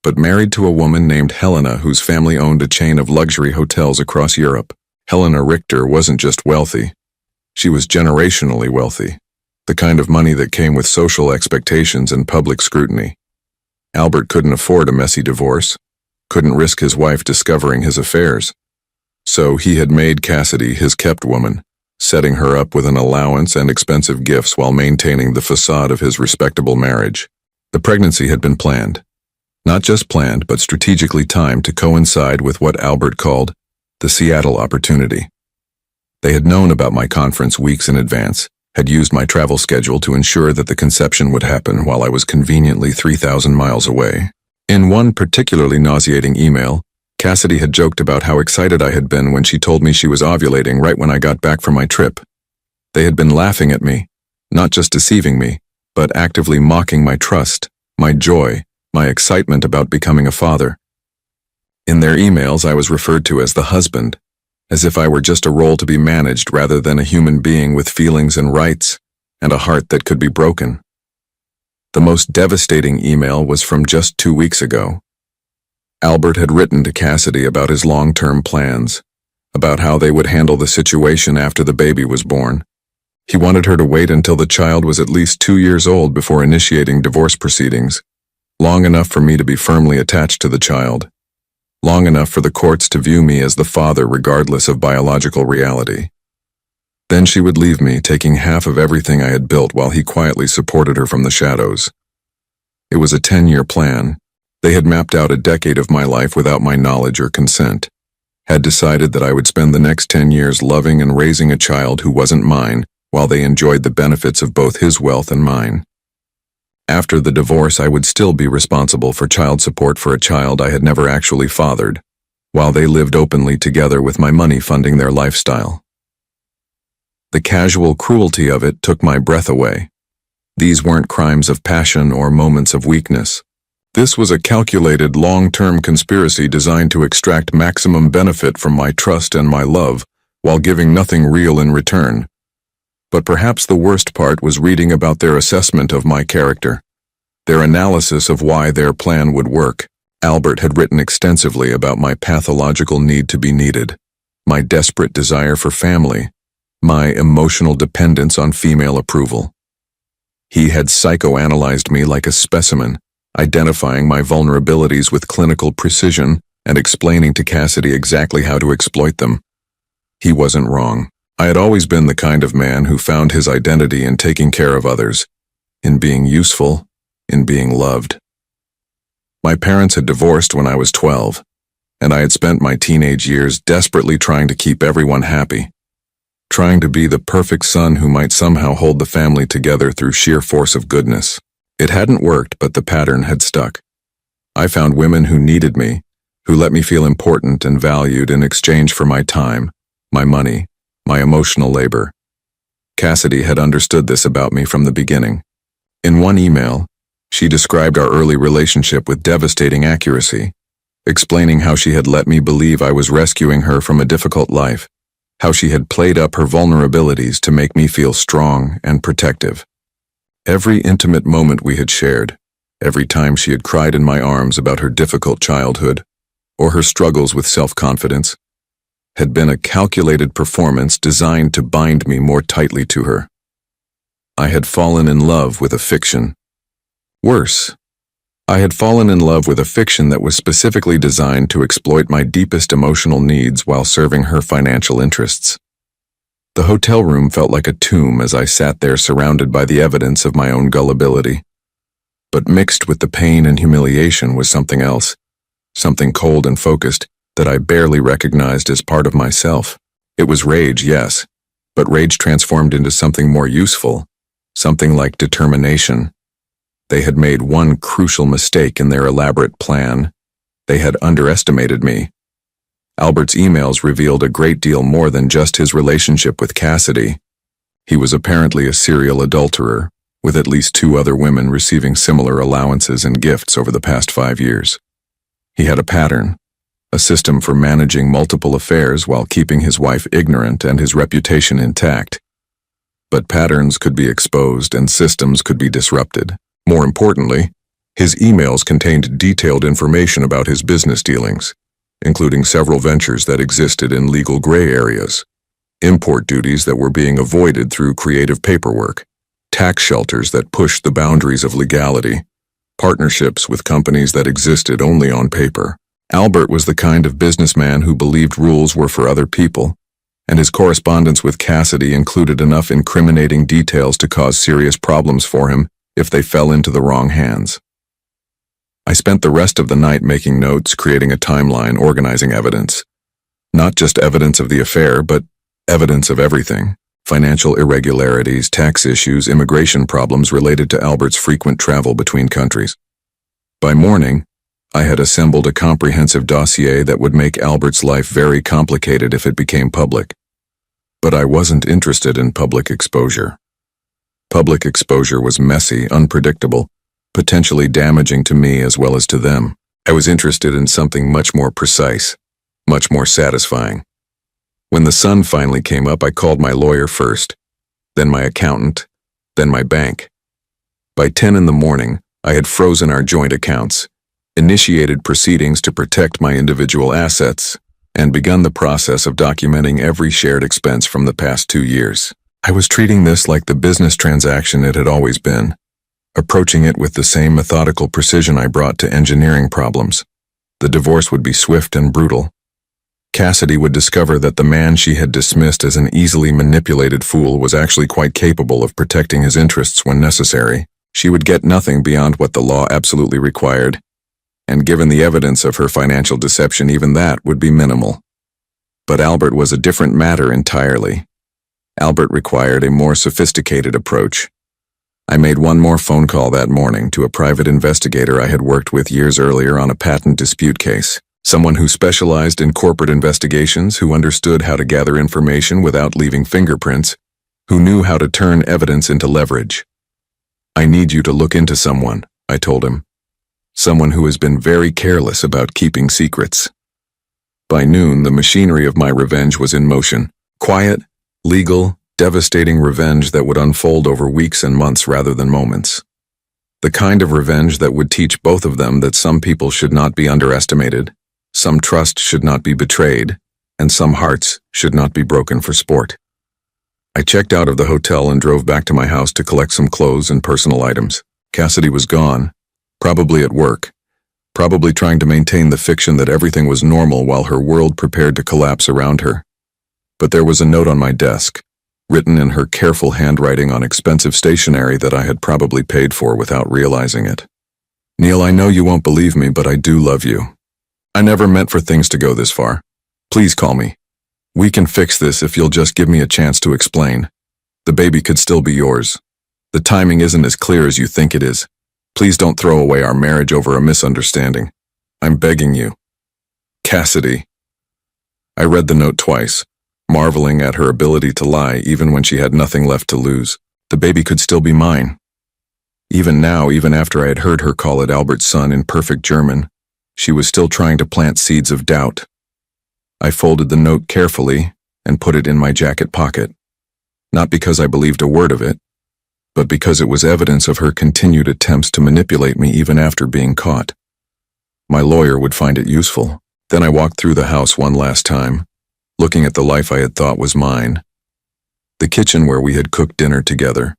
but married to a woman named Helena whose family owned a chain of luxury hotels across Europe. Helena Richter wasn't just wealthy. She was generationally wealthy, the kind of money that came with social expectations and public scrutiny. Albert couldn't afford a messy divorce, couldn't risk his wife discovering his affairs. So he had made Cassidy his kept woman, setting her up with an allowance and expensive gifts while maintaining the facade of his respectable marriage. The pregnancy had been planned. Not just planned, but strategically timed to coincide with what Albert called the Seattle opportunity. They had known about my conference weeks in advance, had used my travel schedule to ensure that the conception would happen while I was conveniently 3,000 miles away. In one particularly nauseating email, Cassidy had joked about how excited I had been when she told me she was ovulating right when I got back from my trip. They had been laughing at me, not just deceiving me, but actively mocking my trust, my joy, my excitement about becoming a father. In their emails, I was referred to as the husband, as if I were just a role to be managed rather than a human being with feelings and rights, and a heart that could be broken. The most devastating email was from just 2 weeks ago. Albert had written to Cassidy about his long-term plans, about how they would handle the situation after the baby was born. He wanted her to wait until the child was at least 2 years old before initiating divorce proceedings, long enough for me to be firmly attached to the child, long enough for the courts to view me as the father regardless of biological reality. Then she would leave me, taking half of everything I had built while he quietly supported her from the shadows. It was a 10-year plan. They had mapped out a decade of my life without my knowledge or consent, had decided that I would spend the next 10 years loving and raising a child who wasn't mine while they enjoyed the benefits of both his wealth and mine. After the divorce, I would still be responsible for child support for a child I had never actually fathered, while they lived openly together with my money funding their lifestyle. The casual cruelty of it took my breath away. These weren't crimes of passion or moments of weakness. This was a calculated, long-term conspiracy designed to extract maximum benefit from my trust and my love, while giving nothing real in return. But perhaps the worst part was reading about their assessment of my character, their analysis of why their plan would work. Albert had written extensively about my pathological need to be needed, my desperate desire for family, my emotional dependence on female approval. He had psychoanalyzed me like a specimen, identifying my vulnerabilities with clinical precision and explaining to Cassidy exactly how to exploit them. He wasn't wrong. I had always been the kind of man who found his identity in taking care of others, in being useful, in being loved. My parents had divorced when I was 12, and I had spent my teenage years desperately trying to keep everyone happy, trying to be the perfect son who might somehow hold the family together through sheer force of goodness. It hadn't worked, but the pattern had stuck. I found women who needed me, who let me feel important and valued in exchange for my time, my money, my emotional labor. Cassidy had understood this about me from the beginning. In one email, she described our early relationship with devastating accuracy, explaining how she had let me believe I was rescuing her from a difficult life, how she had played up her vulnerabilities to make me feel strong and protective. Every intimate moment we had shared, every time she had cried in my arms about her difficult childhood or her struggles with self-confidence, had been a calculated performance designed to bind me more tightly to her. I had fallen in love with a fiction. Worse, I had fallen in love with a fiction that was specifically designed to exploit my deepest emotional needs while serving her financial interests. The hotel room felt like a tomb as I sat there surrounded by the evidence of my own gullibility. But mixed with the pain and humiliation was something else, something cold and focused that I barely recognized as part of myself. It was rage, yes, but rage transformed into something more useful, something like determination. They had made one crucial mistake in their elaborate plan. They had underestimated me. Albert's emails revealed a great deal more than just his relationship with Cassidy. He was apparently a serial adulterer, with at least 2 other women receiving similar allowances and gifts over the past 5 years. He had a pattern, a system for managing multiple affairs while keeping his wife ignorant and his reputation intact. But patterns could be exposed and systems could be disrupted. More importantly, his emails contained detailed information about his business dealings, including several ventures that existed in legal gray areas, import duties that were being avoided through creative paperwork, tax shelters that pushed the boundaries of legality, partnerships with companies that existed only on paper. Albert was the kind of businessman who believed rules were for other people, and his correspondence with Cassidy included enough incriminating details to cause serious problems for him if they fell into the wrong hands. I spent the rest of the night making notes, creating a timeline, organizing evidence. Not just evidence of the affair, but evidence of everything. Financial irregularities, tax issues, immigration problems related to Albert's frequent travel between countries. By morning, I had assembled a comprehensive dossier that would make Albert's life very complicated if it became public. But I wasn't interested in public exposure. Public exposure was messy, unpredictable, potentially damaging to me as well as to them. I was interested in something much more precise, much more satisfying. When the sun finally came up, I called my lawyer first, then my accountant, then my bank. By 10 in the morning, I had frozen our joint accounts, initiated proceedings to protect my individual assets, and begun the process of documenting every shared expense from the past 2 years. I was treating this like the business transaction it had always been, approaching it with the same methodical precision I brought to engineering problems. The divorce would be swift and brutal. Cassidy would discover that the man she had dismissed as an easily manipulated fool was actually quite capable of protecting his interests when necessary. She would get nothing beyond what the law absolutely required, and given the evidence of her financial deception, even that would be minimal. But Albert was a different matter entirely. Albert required a more sophisticated approach. I made one more phone call that morning to a private investigator I had worked with years earlier on a patent dispute case, someone who specialized in corporate investigations, who understood how to gather information without leaving fingerprints, who knew how to turn evidence into leverage. "I need you to look into someone," I told him. "Someone who has been very careless about keeping secrets." By noon, the machinery of my revenge was in motion. Quiet, legal, devastating revenge that would unfold over weeks and months rather than moments. The kind of revenge that would teach both of them that some people should not be underestimated, some trust should not be betrayed, and some hearts should not be broken for sport. I checked out of the hotel and drove back to my house to collect some clothes and personal items. Cassidy was gone, probably at work, probably trying to maintain the fiction that everything was normal while her world prepared to collapse around her. But there was a note on my desk, written in her careful handwriting on expensive stationery that I had probably paid for without realizing it. "Neil, I know you won't believe me, but I do love you. I never meant for things to go this far. Please call me. We can fix this if you'll just give me a chance to explain. The baby could still be yours. The timing isn't as clear as you think it is. Please don't throw away our marriage over a misunderstanding. I'm begging you. Cassidy. I read the note twice, marveling at her ability to lie even when she had nothing left to lose. The baby could still be mine. Even now, even after I had heard her call it Albert's son in perfect German, she was still trying to plant seeds of doubt. I folded the note carefully and put it in my jacket pocket. Not because I believed a word of it, but because it was evidence of her continued attempts to manipulate me even after being caught. My lawyer would find it useful. Then I walked through the house one last time, looking at the life I had thought was mine. The kitchen where we had cooked dinner together,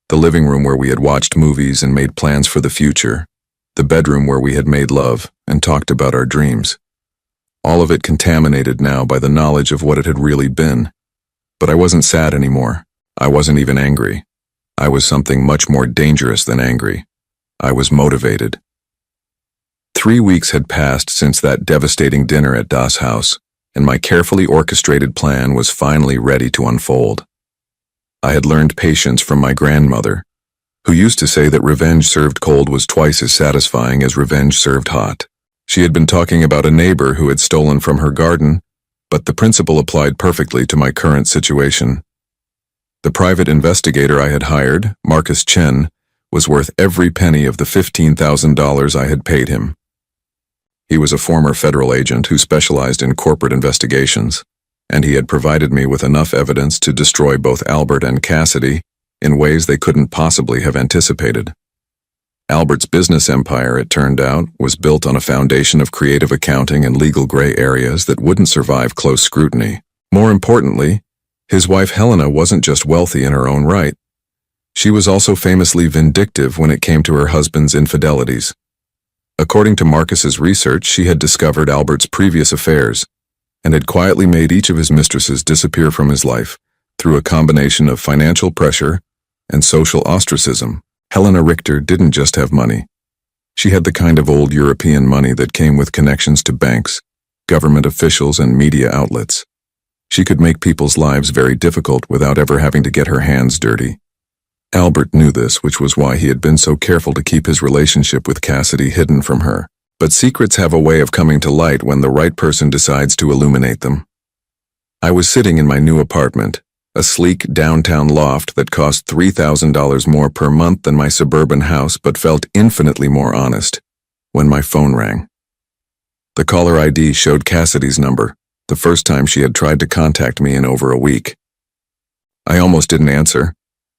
the living room where we had watched movies and made plans for the future, the bedroom where we had made love and talked about our dreams. All of it contaminated now by the knowledge of what it had really been. But I wasn't sad anymore. I wasn't even angry. I was something much more dangerous than angry. I was motivated. 3 weeks had passed since that devastating dinner at Das House, and my carefully orchestrated plan was finally ready to unfold. I had learned patience from my grandmother, who used to say that revenge served cold was twice as satisfying as revenge served hot. She had been talking about a neighbor who had stolen from her garden, but the principle applied perfectly to my current situation. The private investigator I had hired, Marcus Chen, was worth every penny of the $15,000 I had paid him. He was a former federal agent who specialized in corporate investigations, and he had provided me with enough evidence to destroy both Albert and Cassidy in ways they couldn't possibly have anticipated. Albert's business empire, it turned out, was built on a foundation of creative accounting and legal gray areas that wouldn't survive close scrutiny. More importantly, his wife Helena wasn't just wealthy in her own right. She was also famously vindictive when it came to her husband's infidelities. According to Marcus's research, she had discovered Albert's previous affairs and had quietly made each of his mistresses disappear from his life through a combination of financial pressure and social ostracism. Helena Richter didn't just have money. She had the kind of old European money that came with connections to banks, government officials, and media outlets. She could make people's lives very difficult without ever having to get her hands dirty. Albert knew this, which was why he had been so careful to keep his relationship with Cassidy hidden from her. But secrets have a way of coming to light when the right person decides to illuminate them. I was sitting in my new apartment, a sleek downtown loft that cost $3,000 more per month than my suburban house but felt infinitely more honest, when my phone rang. The caller ID showed Cassidy's number, the first time she had tried to contact me in over a week. I almost didn't answer.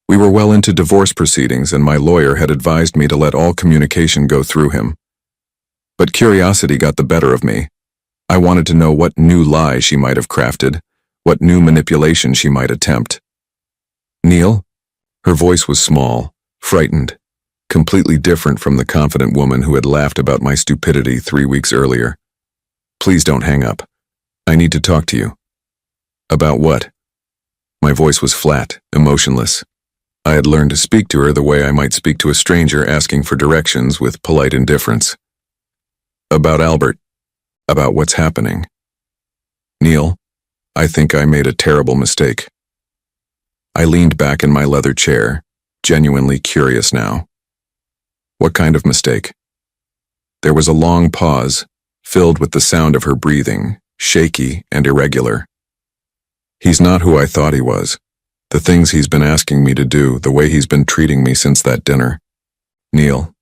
We were well into divorce proceedings and my lawyer had advised me to let all communication go through him. But curiosity got the better of me. I wanted to know what new lie she might have crafted, what new manipulation she might attempt. Neil? Her voice was small, frightened, completely different from the confident woman who had laughed about my stupidity 3 weeks earlier. Please don't hang up. I need to talk to you. About what? My voice was flat, emotionless. I had learned to speak to her the way I might speak to a stranger asking for directions with polite indifference. About Albert. About what's happening. Neil, I think I made a terrible mistake. I leaned back in my leather chair, genuinely curious now. What kind of mistake? There was a long pause, filled with the sound of her breathing, shaky and irregular. He's not who I thought he was. The things he's been asking me to do, the way he's been treating me since that dinner. Neil,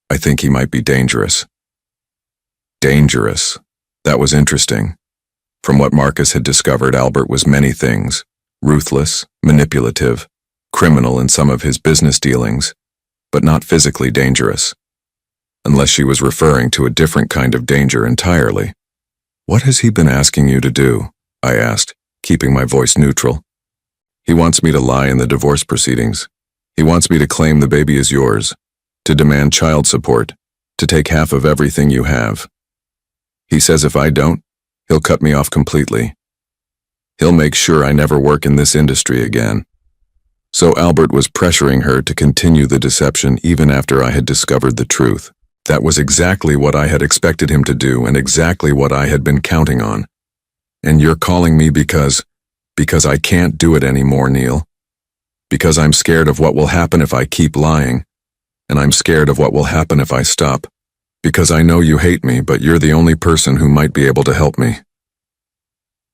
I think he might be dangerous. Dangerous. That was interesting. From what Marcus had discovered, Albert was many things: ruthless, manipulative, criminal in some of his business dealings, but not physically dangerous. Unless she was referring to a different kind of danger entirely. What has he been asking you to do? I asked, keeping my voice neutral. He wants me to lie in the divorce proceedings. He wants me to claim the baby is yours, to demand child support, to take half of everything you have. He says if I don't, he'll cut me off completely. He'll make sure I never work in this industry again. So Albert was pressuring her to continue the deception even after I had discovered the truth. That was exactly what I had expected him to do and exactly what I had been counting on. And you're calling me because I can't do it anymore, Neil. Because I'm scared of what will happen if I keep lying. And I'm scared of what will happen if I stop. Because I know you hate me, but you're the only person who might be able to help me.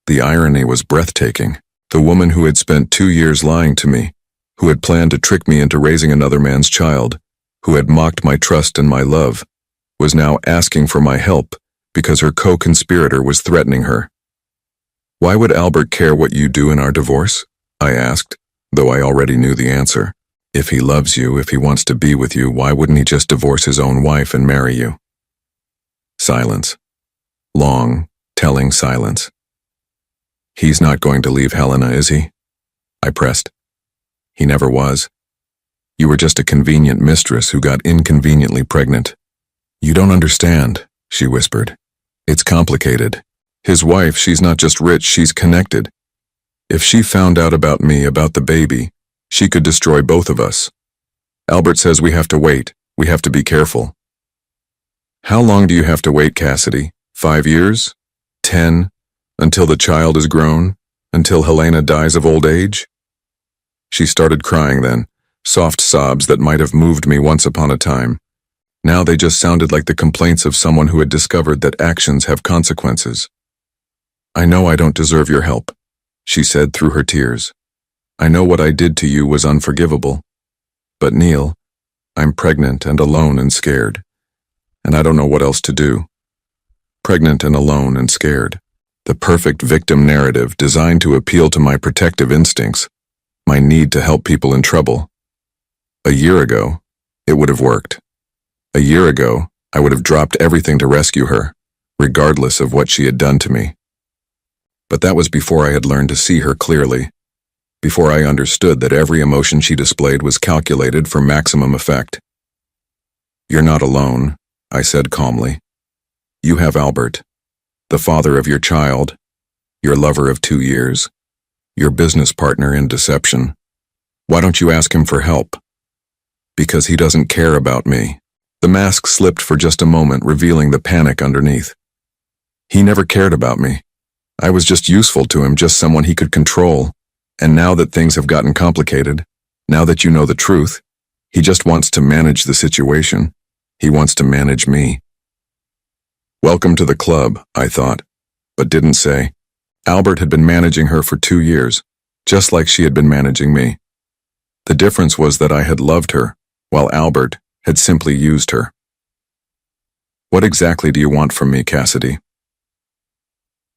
The irony was breathtaking. The woman who had spent 2 years lying to me, who had planned to trick me into raising another man's child, who had mocked my trust and my love, was now asking for my help because her co-conspirator was threatening her. Why would Albert care what you do in our divorce? I asked, though I already knew the answer. If he loves you, if he wants to be with you, why wouldn't he just divorce his own wife and marry you? Silence. Long, telling silence. He's not going to leave Helena, is he? I pressed. He never was. You were just a convenient mistress who got inconveniently pregnant. You don't understand, she whispered. It's complicated. His wife, she's not just rich, she's connected. If she found out about me, about the baby, she could destroy both of us. Albert says we have to wait. We have to be careful. How long do you have to wait, Cassidy? 5 years? 10? Until the child is grown? Until Helena dies of old age? She started crying then, soft sobs that might have moved me once upon a time. Now they just sounded like the complaints of someone who had discovered that actions have consequences. I know I don't deserve your help, she said through her tears. I know what I did to you was unforgivable. But Neil, I'm pregnant and alone and scared. And I don't know what else to do. Pregnant and alone and scared. The perfect victim narrative designed to appeal to my protective instincts, my need to help people in trouble. A year ago, it would have worked. A year ago, I would have dropped everything to rescue her, regardless of what she had done to me. But that was before I had learned to see her clearly, before I understood that every emotion she displayed was calculated for maximum effect. You're not alone, I said calmly. You have Albert, the father of your child, your lover of 2 years, your business partner in deception. Why don't you ask him for help? Because he doesn't care about me. The mask slipped for just a moment, revealing the panic underneath. He never cared about me. I was just useful to him, just someone he could control. And now that things have gotten complicated, now that you know the truth, he just wants to manage the situation. He wants to manage me. Welcome to the club, I thought, but didn't say. Albert had been managing her for 2 years, just like she had been managing me. The difference was that I had loved her, while Albert had simply used her. What exactly do you want from me, Cassidy?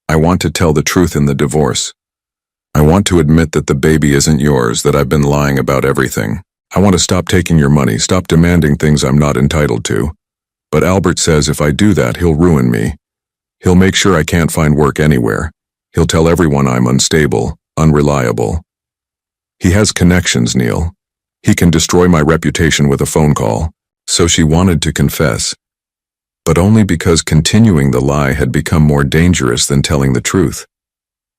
I want to tell the truth in the divorce. I want to admit that the baby isn't yours, that I've been lying about everything. I want to stop taking your money, stop demanding things I'm not entitled to. But Albert says if I do that, he'll ruin me. He'll make sure I can't find work anywhere. He'll tell everyone I'm unstable, unreliable. He has connections, Neil. He can destroy my reputation with a phone call. So she wanted to confess, but only because continuing the lie had become more dangerous than telling the truth.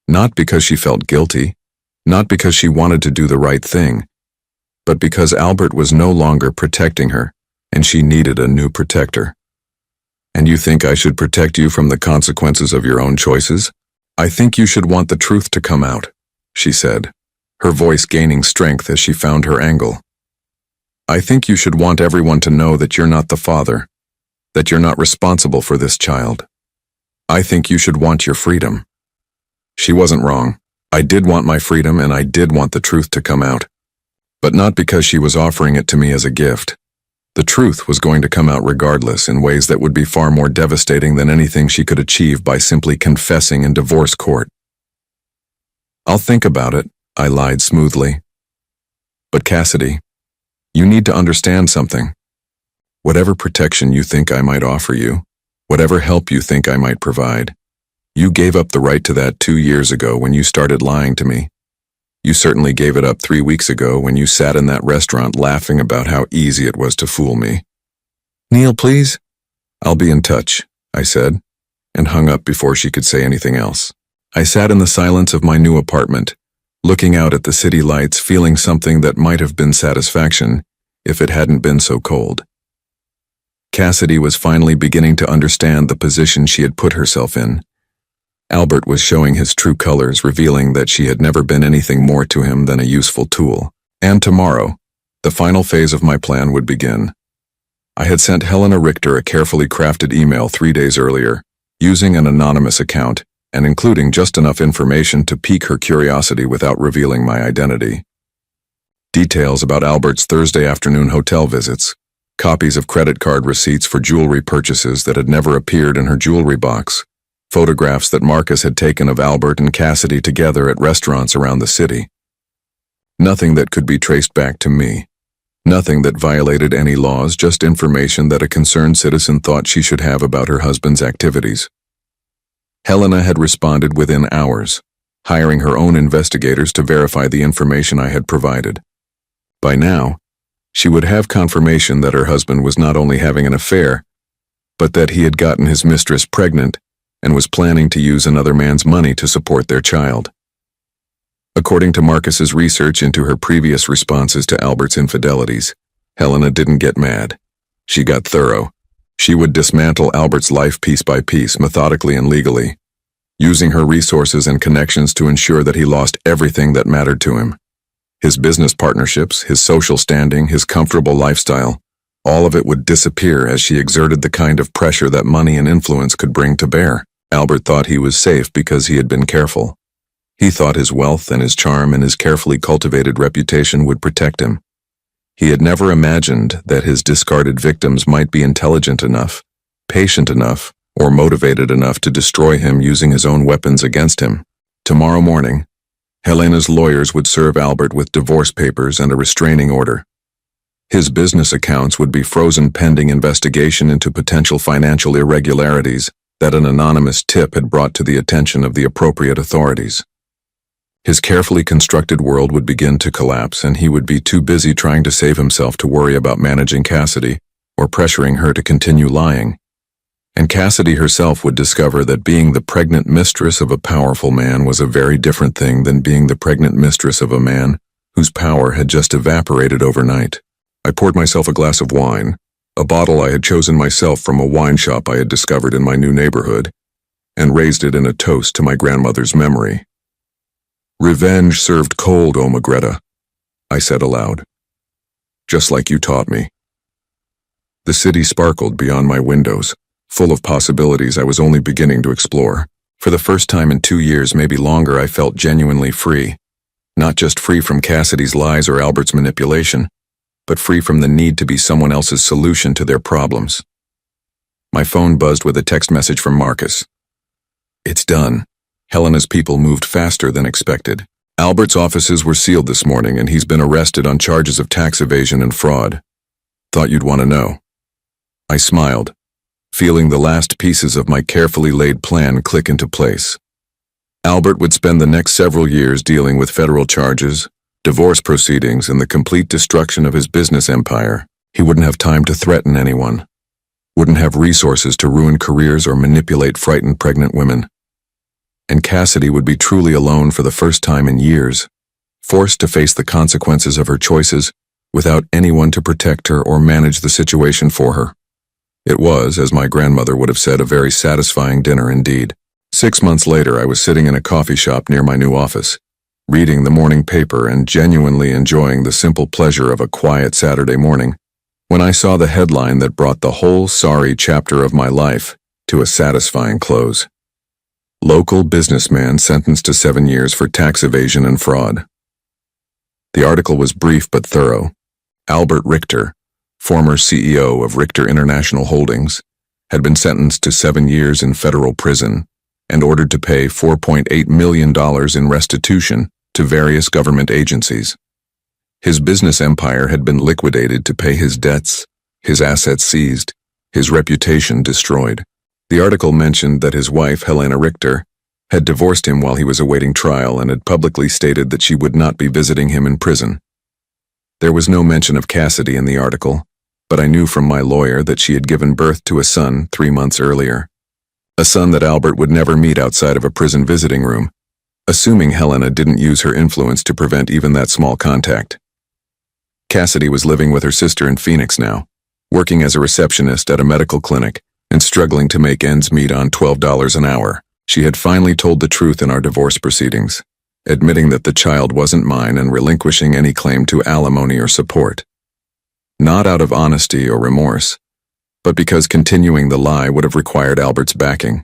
Not because she felt guilty, not because she wanted to do the right thing, but because Albert was no longer protecting her, and she needed a new protector. And you think I should protect you from the consequences of your own choices? I think you should want the truth to come out, she said, her voice gaining strength as she found her angle. I think you should want everyone to know that you're not the father, that you're not responsible for this child. I think you should want your freedom. She wasn't wrong. I did want my freedom and I did want the truth to come out. But not because she was offering it to me as a gift. The truth was going to come out regardless in ways that would be far more devastating than anything she could achieve by simply confessing in divorce court. I'll think about it, I lied smoothly. But Cassidy, you need to understand something. Whatever protection you think I might offer you, whatever help you think I might provide, you gave up the right to that 2 years ago when you started lying to me. You certainly gave it up 3 weeks ago when you sat in that restaurant laughing about how easy it was to fool me. Neil, please? I'll be in touch, I said, and hung up before she could say anything else. I sat in the silence of my new apartment, looking out at the city lights, feeling something that might have been satisfaction if it hadn't been so cold. Cassidy was finally beginning to understand the position she had put herself in. Albert was showing his true colors, revealing that she had never been anything more to him than a useful tool. And tomorrow, the final phase of my plan would begin. I had sent Helena Richter a carefully crafted email 3 days earlier, using an anonymous account and including just enough information to pique her curiosity without revealing my identity. Details about Albert's Thursday afternoon hotel visits, copies of credit card receipts for jewelry purchases that had never appeared in her jewelry box, photographs that Marcus had taken of Albert and Cassidy together at restaurants around the city. Nothing that could be traced back to me. Nothing that violated any laws, just information that a concerned citizen thought she should have about her husband's activities. Helena had responded within hours, hiring her own investigators to verify the information I had provided. By now, she would have confirmation that her husband was not only having an affair, but that he had gotten his mistress pregnant and was planning to use another man's money to support their child. According to Marcus's research into her previous responses to Albert's infidelities, Helena didn't get mad. She got thorough. She would dismantle Albert's life piece by piece, methodically and legally, using her resources and connections to ensure that he lost everything that mattered to him. His business partnerships, his social standing, his comfortable lifestyle, all of it would disappear as she exerted the kind of pressure that money and influence could bring to bear. Albert thought he was safe because he had been careful. He thought his wealth and his charm and his carefully cultivated reputation would protect him. He had never imagined that his discarded victims might be intelligent enough, patient enough, or motivated enough to destroy him using his own weapons against him. Tomorrow morning, Helena's lawyers would serve Albert with divorce papers and a restraining order. His business accounts would be frozen pending investigation into potential financial irregularities that an anonymous tip had brought to the attention of the appropriate authorities. His carefully constructed world would begin to collapse, and he would be too busy trying to save himself to worry about managing Cassidy or pressuring her to continue lying. And Cassidy herself would discover that being the pregnant mistress of a powerful man was a very different thing than being the pregnant mistress of a man whose power had just evaporated overnight. I poured myself a glass of wine, a bottle I had chosen myself from a wine shop I had discovered in my new neighborhood, and raised it in a toast to my grandmother's memory. "Revenge served cold, O Magretta," I said aloud. "Just like you taught me." The city sparkled beyond my windows, full of possibilities I was only beginning to explore. For the first time in 2 years, maybe longer, I felt genuinely free. Not just free from Cassidy's lies or Albert's manipulation, but free from the need to be someone else's solution to their problems. My phone buzzed with a text message from Marcus. "It's done." Helena's people moved faster than expected. Albert's offices were sealed this morning, and he's been arrested on charges of tax evasion and fraud. Thought you'd want to know. I smiled, feeling the last pieces of my carefully laid plan click into place. Albert would spend the next several years dealing with federal charges, divorce proceedings, and the complete destruction of his business empire. He wouldn't have time to threaten anyone, wouldn't have resources to ruin careers or manipulate frightened pregnant women. And Cassidy would be truly alone for the first time in years, forced to face the consequences of her choices without anyone to protect her or manage the situation for her. It was, as my grandmother would have said, a very satisfying dinner indeed. 6 months later, I was sitting in a coffee shop near my new office, reading the morning paper and genuinely enjoying the simple pleasure of a quiet Saturday morning, when I saw the headline that brought the whole sorry chapter of my life to a satisfying close. Local businessman sentenced to 7 years for tax evasion and fraud. The article was brief but thorough. Albert Richter, former CEO of Richter International Holdings, had been sentenced to 7 years in federal prison and ordered to pay $4.8 million in restitution to various government agencies. His business empire had been liquidated to pay his debts, his assets seized, his reputation destroyed. The article mentioned that his wife, Helena Richter, had divorced him while he was awaiting trial and had publicly stated that she would not be visiting him in prison. There was no mention of Cassidy in the article, but I knew from my lawyer that she had given birth to a son 3 months earlier. A son that Albert would never meet outside of a prison visiting room, assuming Helena didn't use her influence to prevent even that small contact. Cassidy was living with her sister in Phoenix now, working as a receptionist at a medical clinic and struggling to make ends meet on $12 an hour. She had finally told the truth in our divorce proceedings, admitting that the child wasn't mine and relinquishing any claim to alimony or support. Not out of honesty or remorse, but because continuing the lie would have required Albert's backing,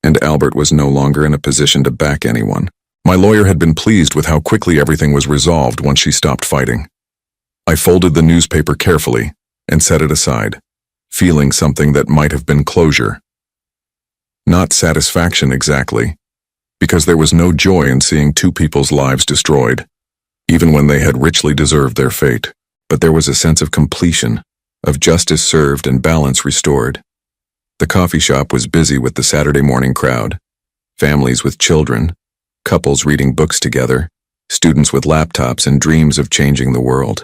and Albert was no longer in a position to back anyone. My lawyer had been pleased with how quickly everything was resolved once she stopped fighting. I folded the newspaper carefully and set it aside, feeling something that might have been closure. Not satisfaction exactly, because there was no joy in seeing two people's lives destroyed, even when they had richly deserved their fate. But there was a sense of completion, of justice served and balance restored. The coffee shop was busy with the Saturday morning crowd, families with children, couples reading books together, students with laptops and dreams of changing the world.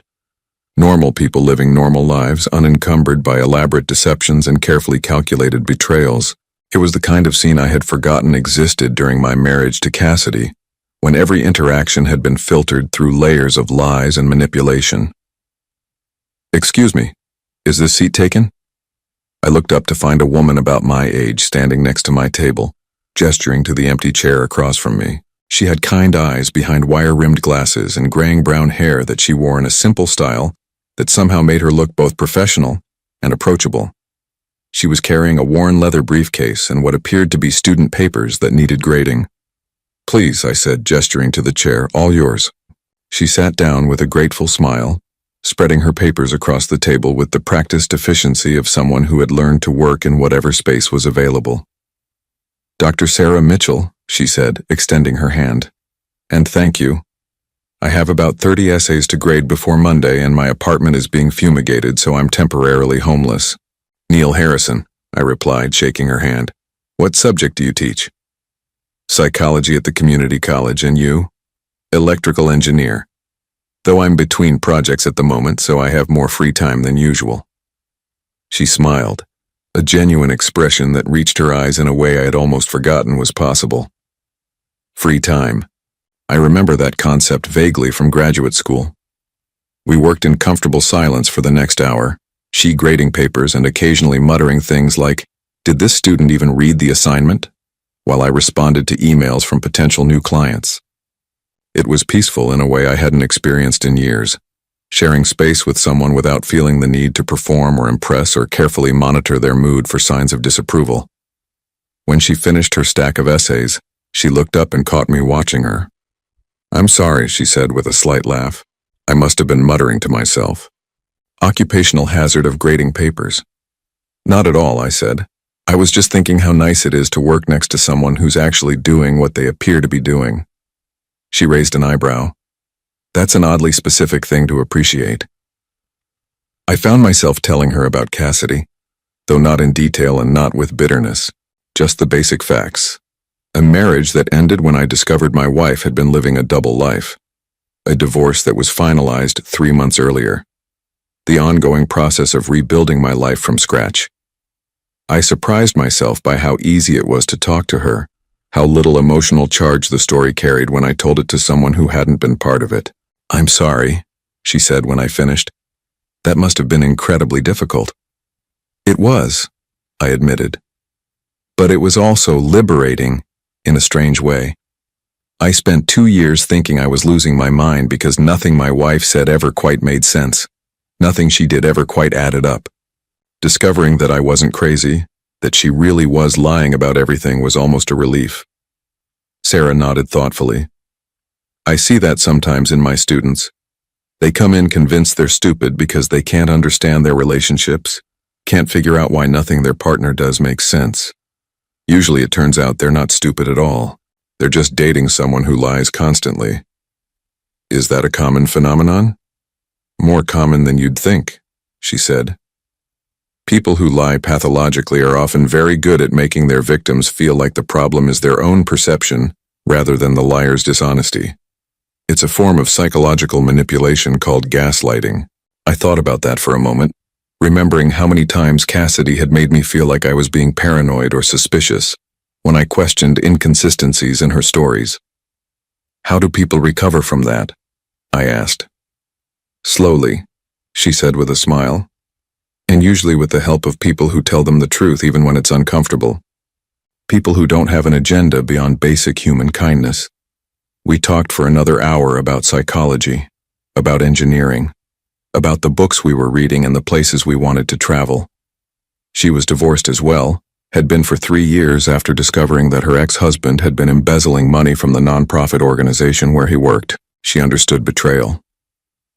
Normal people living normal lives, unencumbered by elaborate deceptions and carefully calculated betrayals. It was the kind of scene I had forgotten existed during my marriage to Cassidy, when every interaction had been filtered through layers of lies and manipulation. "Excuse me, is this seat taken?" I looked up to find a woman about my age standing next to my table, gesturing to the empty chair across from me. She had kind eyes behind wire-rimmed glasses and graying brown hair that she wore in a simple style that somehow made her look both professional and approachable. She was carrying a worn leather briefcase and what appeared to be student papers that needed grading. "Please," I said, gesturing to the chair, "all yours." She sat down with a grateful smile, spreading her papers across the table with the practiced efficiency of someone who had learned to work in whatever space was available. "Dr. Sarah Mitchell," she said, extending her hand. "And thank you. I have about 30 essays to grade before Monday and my apartment is being fumigated, so I'm temporarily homeless." "Neil Harrison," I replied, shaking her hand. "What subject do you teach?" "Psychology at the community college, and you?" "Electrical engineer. Though I'm between projects at the moment, so I have more free time than usual." She smiled, a genuine expression that reached her eyes in a way I had almost forgotten was possible. Free time. I remember that concept vaguely from graduate school. We worked in comfortable silence for the next hour, she grading papers and occasionally muttering things like, "Did this student even read the assignment?" while I responded to emails from potential new clients. It was peaceful in a way I hadn't experienced in years, sharing space with someone without feeling the need to perform or impress or carefully monitor their mood for signs of disapproval. When she finished her stack of essays, she looked up and caught me watching her. "I'm sorry," she said with a slight laugh. I must have been muttering to myself. "Occupational hazard of grading papers." "Not at all," I said. "I was just thinking how nice it is to work next to someone who's actually doing what they appear to be doing." She raised an eyebrow. "That's an oddly specific thing to appreciate." I found myself telling her about Cassidy, though not in detail and not with bitterness, just the basic facts. A marriage that ended when I discovered my wife had been living a double life. A divorce that was finalized 3 months earlier. The ongoing process of rebuilding my life from scratch. I surprised myself by how easy it was to talk to her, how little emotional charge the story carried when I told it to someone who hadn't been part of it. "I'm sorry," she said when I finished. "That must have been incredibly difficult." "It was," I admitted. "But it was also liberating, in a strange way. I spent 2 years thinking I was losing my mind because nothing my wife said ever quite made sense. Nothing she did ever quite added up. Discovering that I wasn't crazy, that she really was lying about everything was almost a relief." Sarah nodded thoughtfully. "I see that sometimes in my students. They come in convinced they're stupid because they can't understand their relationships, can't figure out why nothing their partner does makes sense. Usually it turns out they're not stupid at all. They're just dating someone who lies constantly." "Is that a common phenomenon?" "More common than you'd think," she said. "People who lie pathologically are often very good at making their victims feel like the problem is their own perception rather than the liar's dishonesty. It's a form of psychological manipulation called gaslighting." I thought about that for a moment, remembering how many times Cassidy had made me feel like I was being paranoid or suspicious when I questioned inconsistencies in her stories. "How do people recover from that?" I asked. "Slowly," she said with a smile. And usually with the help of people who tell them the truth even when it's uncomfortable. People who don't have an agenda beyond basic human kindness. We talked for another hour about psychology, about engineering, about the books we were reading and the places we wanted to travel. She was divorced as well, had been for 3 years after discovering that her ex-husband had been embezzling money from the nonprofit organization where he worked. She understood betrayal.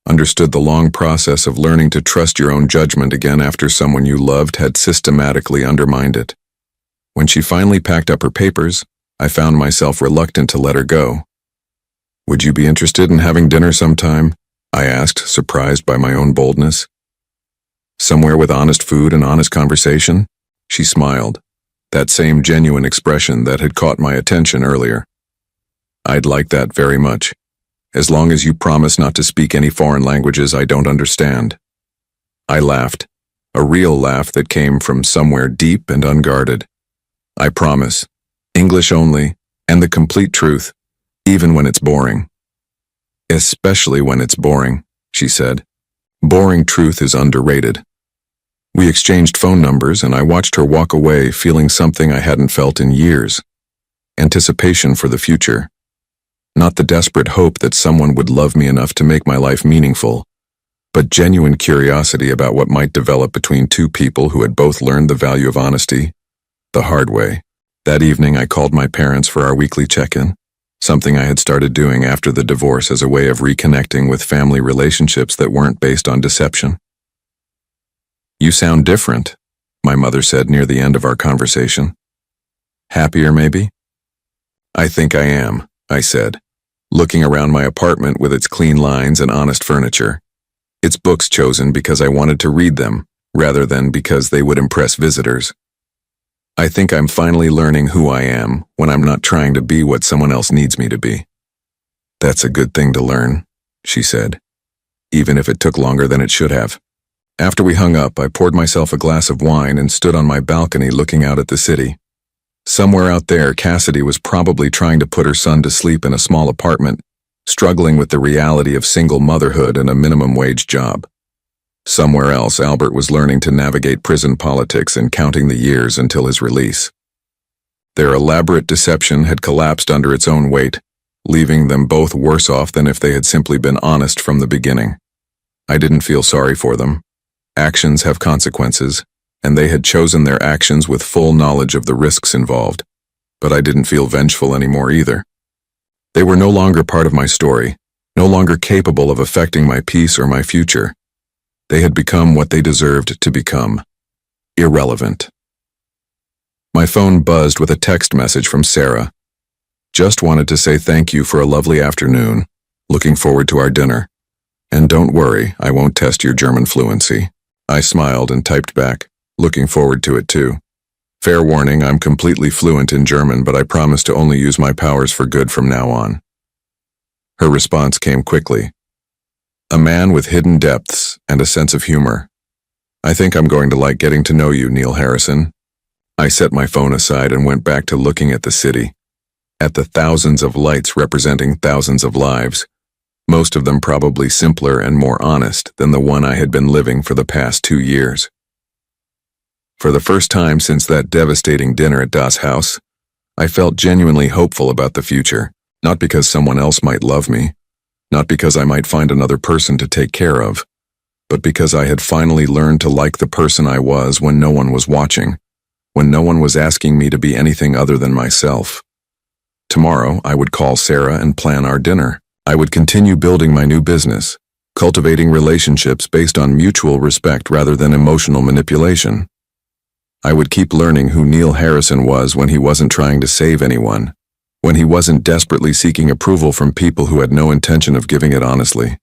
Understood the long process of learning to trust your own judgment again after someone you loved had systematically undermined it. When she finally packed up her papers, I found myself reluctant to let her go. "Would you be interested in having dinner sometime?" I asked, surprised by my own boldness. "Somewhere with honest food and honest conversation?" She smiled, that same genuine expression that had caught my attention earlier. "I'd like that very much, as long as you promise not to speak any foreign languages I don't understand." I laughed, a real laugh that came from somewhere deep and unguarded. "I promise. English only, and the complete truth, even when it's boring." "Especially when it's boring," she said. "Boring truth is underrated." We exchanged phone numbers and I watched her walk away feeling something I hadn't felt in years. Anticipation for the future. Not the desperate hope that someone would love me enough to make my life meaningful, but genuine curiosity about what might develop between two people who had both learned the value of honesty the hard way. That evening I called my parents for our weekly check-in, something I had started doing after the divorce as a way of reconnecting with family relationships that weren't based on deception. "You sound different," my mother said near the end of our conversation. "Happier, maybe?" "I think I am," I said, looking around my apartment with its clean lines and honest furniture. Its books chosen because I wanted to read them, rather than because they would impress visitors. "I think I'm finally learning who I am when I'm not trying to be what someone else needs me to be." "That's a good thing to learn," she said, even if it took longer than it should have. After we hung up, I poured myself a glass of wine and stood on my balcony looking out at the city. Somewhere out there, Cassidy was probably trying to put her son to sleep in a small apartment, struggling with the reality of single motherhood and a minimum wage job. Somewhere else, Albert was learning to navigate prison politics and counting the years until his release. Their elaborate deception had collapsed under its own weight, leaving them both worse off than if they had simply been honest from the beginning. I didn't feel sorry for them. Actions have consequences, and they had chosen their actions with full knowledge of the risks involved. But I didn't feel vengeful anymore either. They were no longer part of my story, no longer capable of affecting my peace or my future. They had become what they deserved to become: irrelevant. My phone buzzed with a text message from Sarah. "Just wanted to say thank you for a lovely afternoon. Looking forward to our dinner. And don't worry, I won't test your German fluency." I smiled and typed back, "Looking forward to it too. Fair warning, I'm completely fluent in German, but I promise to only use my powers for good from now on." Her response came quickly. "A man with hidden depths and a sense of humor. I think I'm going to like getting to know you, Neil Harrison." I set my phone aside and went back to looking at the city, at the thousands of lights representing thousands of lives, most of them probably simpler and more honest than the one I had been living for the past 2 years. For the first time since that devastating dinner at Das Haus, I felt genuinely hopeful about the future, not because someone else might love me, not because I might find another person to take care of, but because I had finally learned to like the person I was when no one was watching, when no one was asking me to be anything other than myself. Tomorrow, I would call Sarah and plan our dinner. I would continue building my new business, cultivating relationships based on mutual respect rather than emotional manipulation. I would keep learning who Neil Harrison was when he wasn't trying to save anyone, when he wasn't desperately seeking approval from people who had no intention of giving it honestly.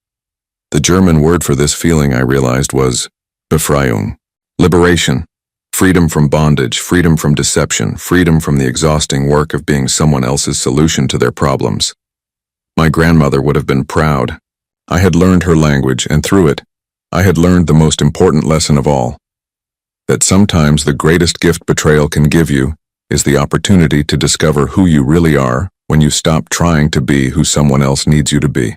The German word for this feeling, I realized, was Befreiung, liberation, freedom from bondage, freedom from deception, freedom from the exhausting work of being someone else's solution to their problems. My grandmother would have been proud. I had learned her language, and through it, I had learned the most important lesson of all: that sometimes the greatest gift betrayal can give you is the opportunity to discover who you really are when you stop trying to be who someone else needs you to be.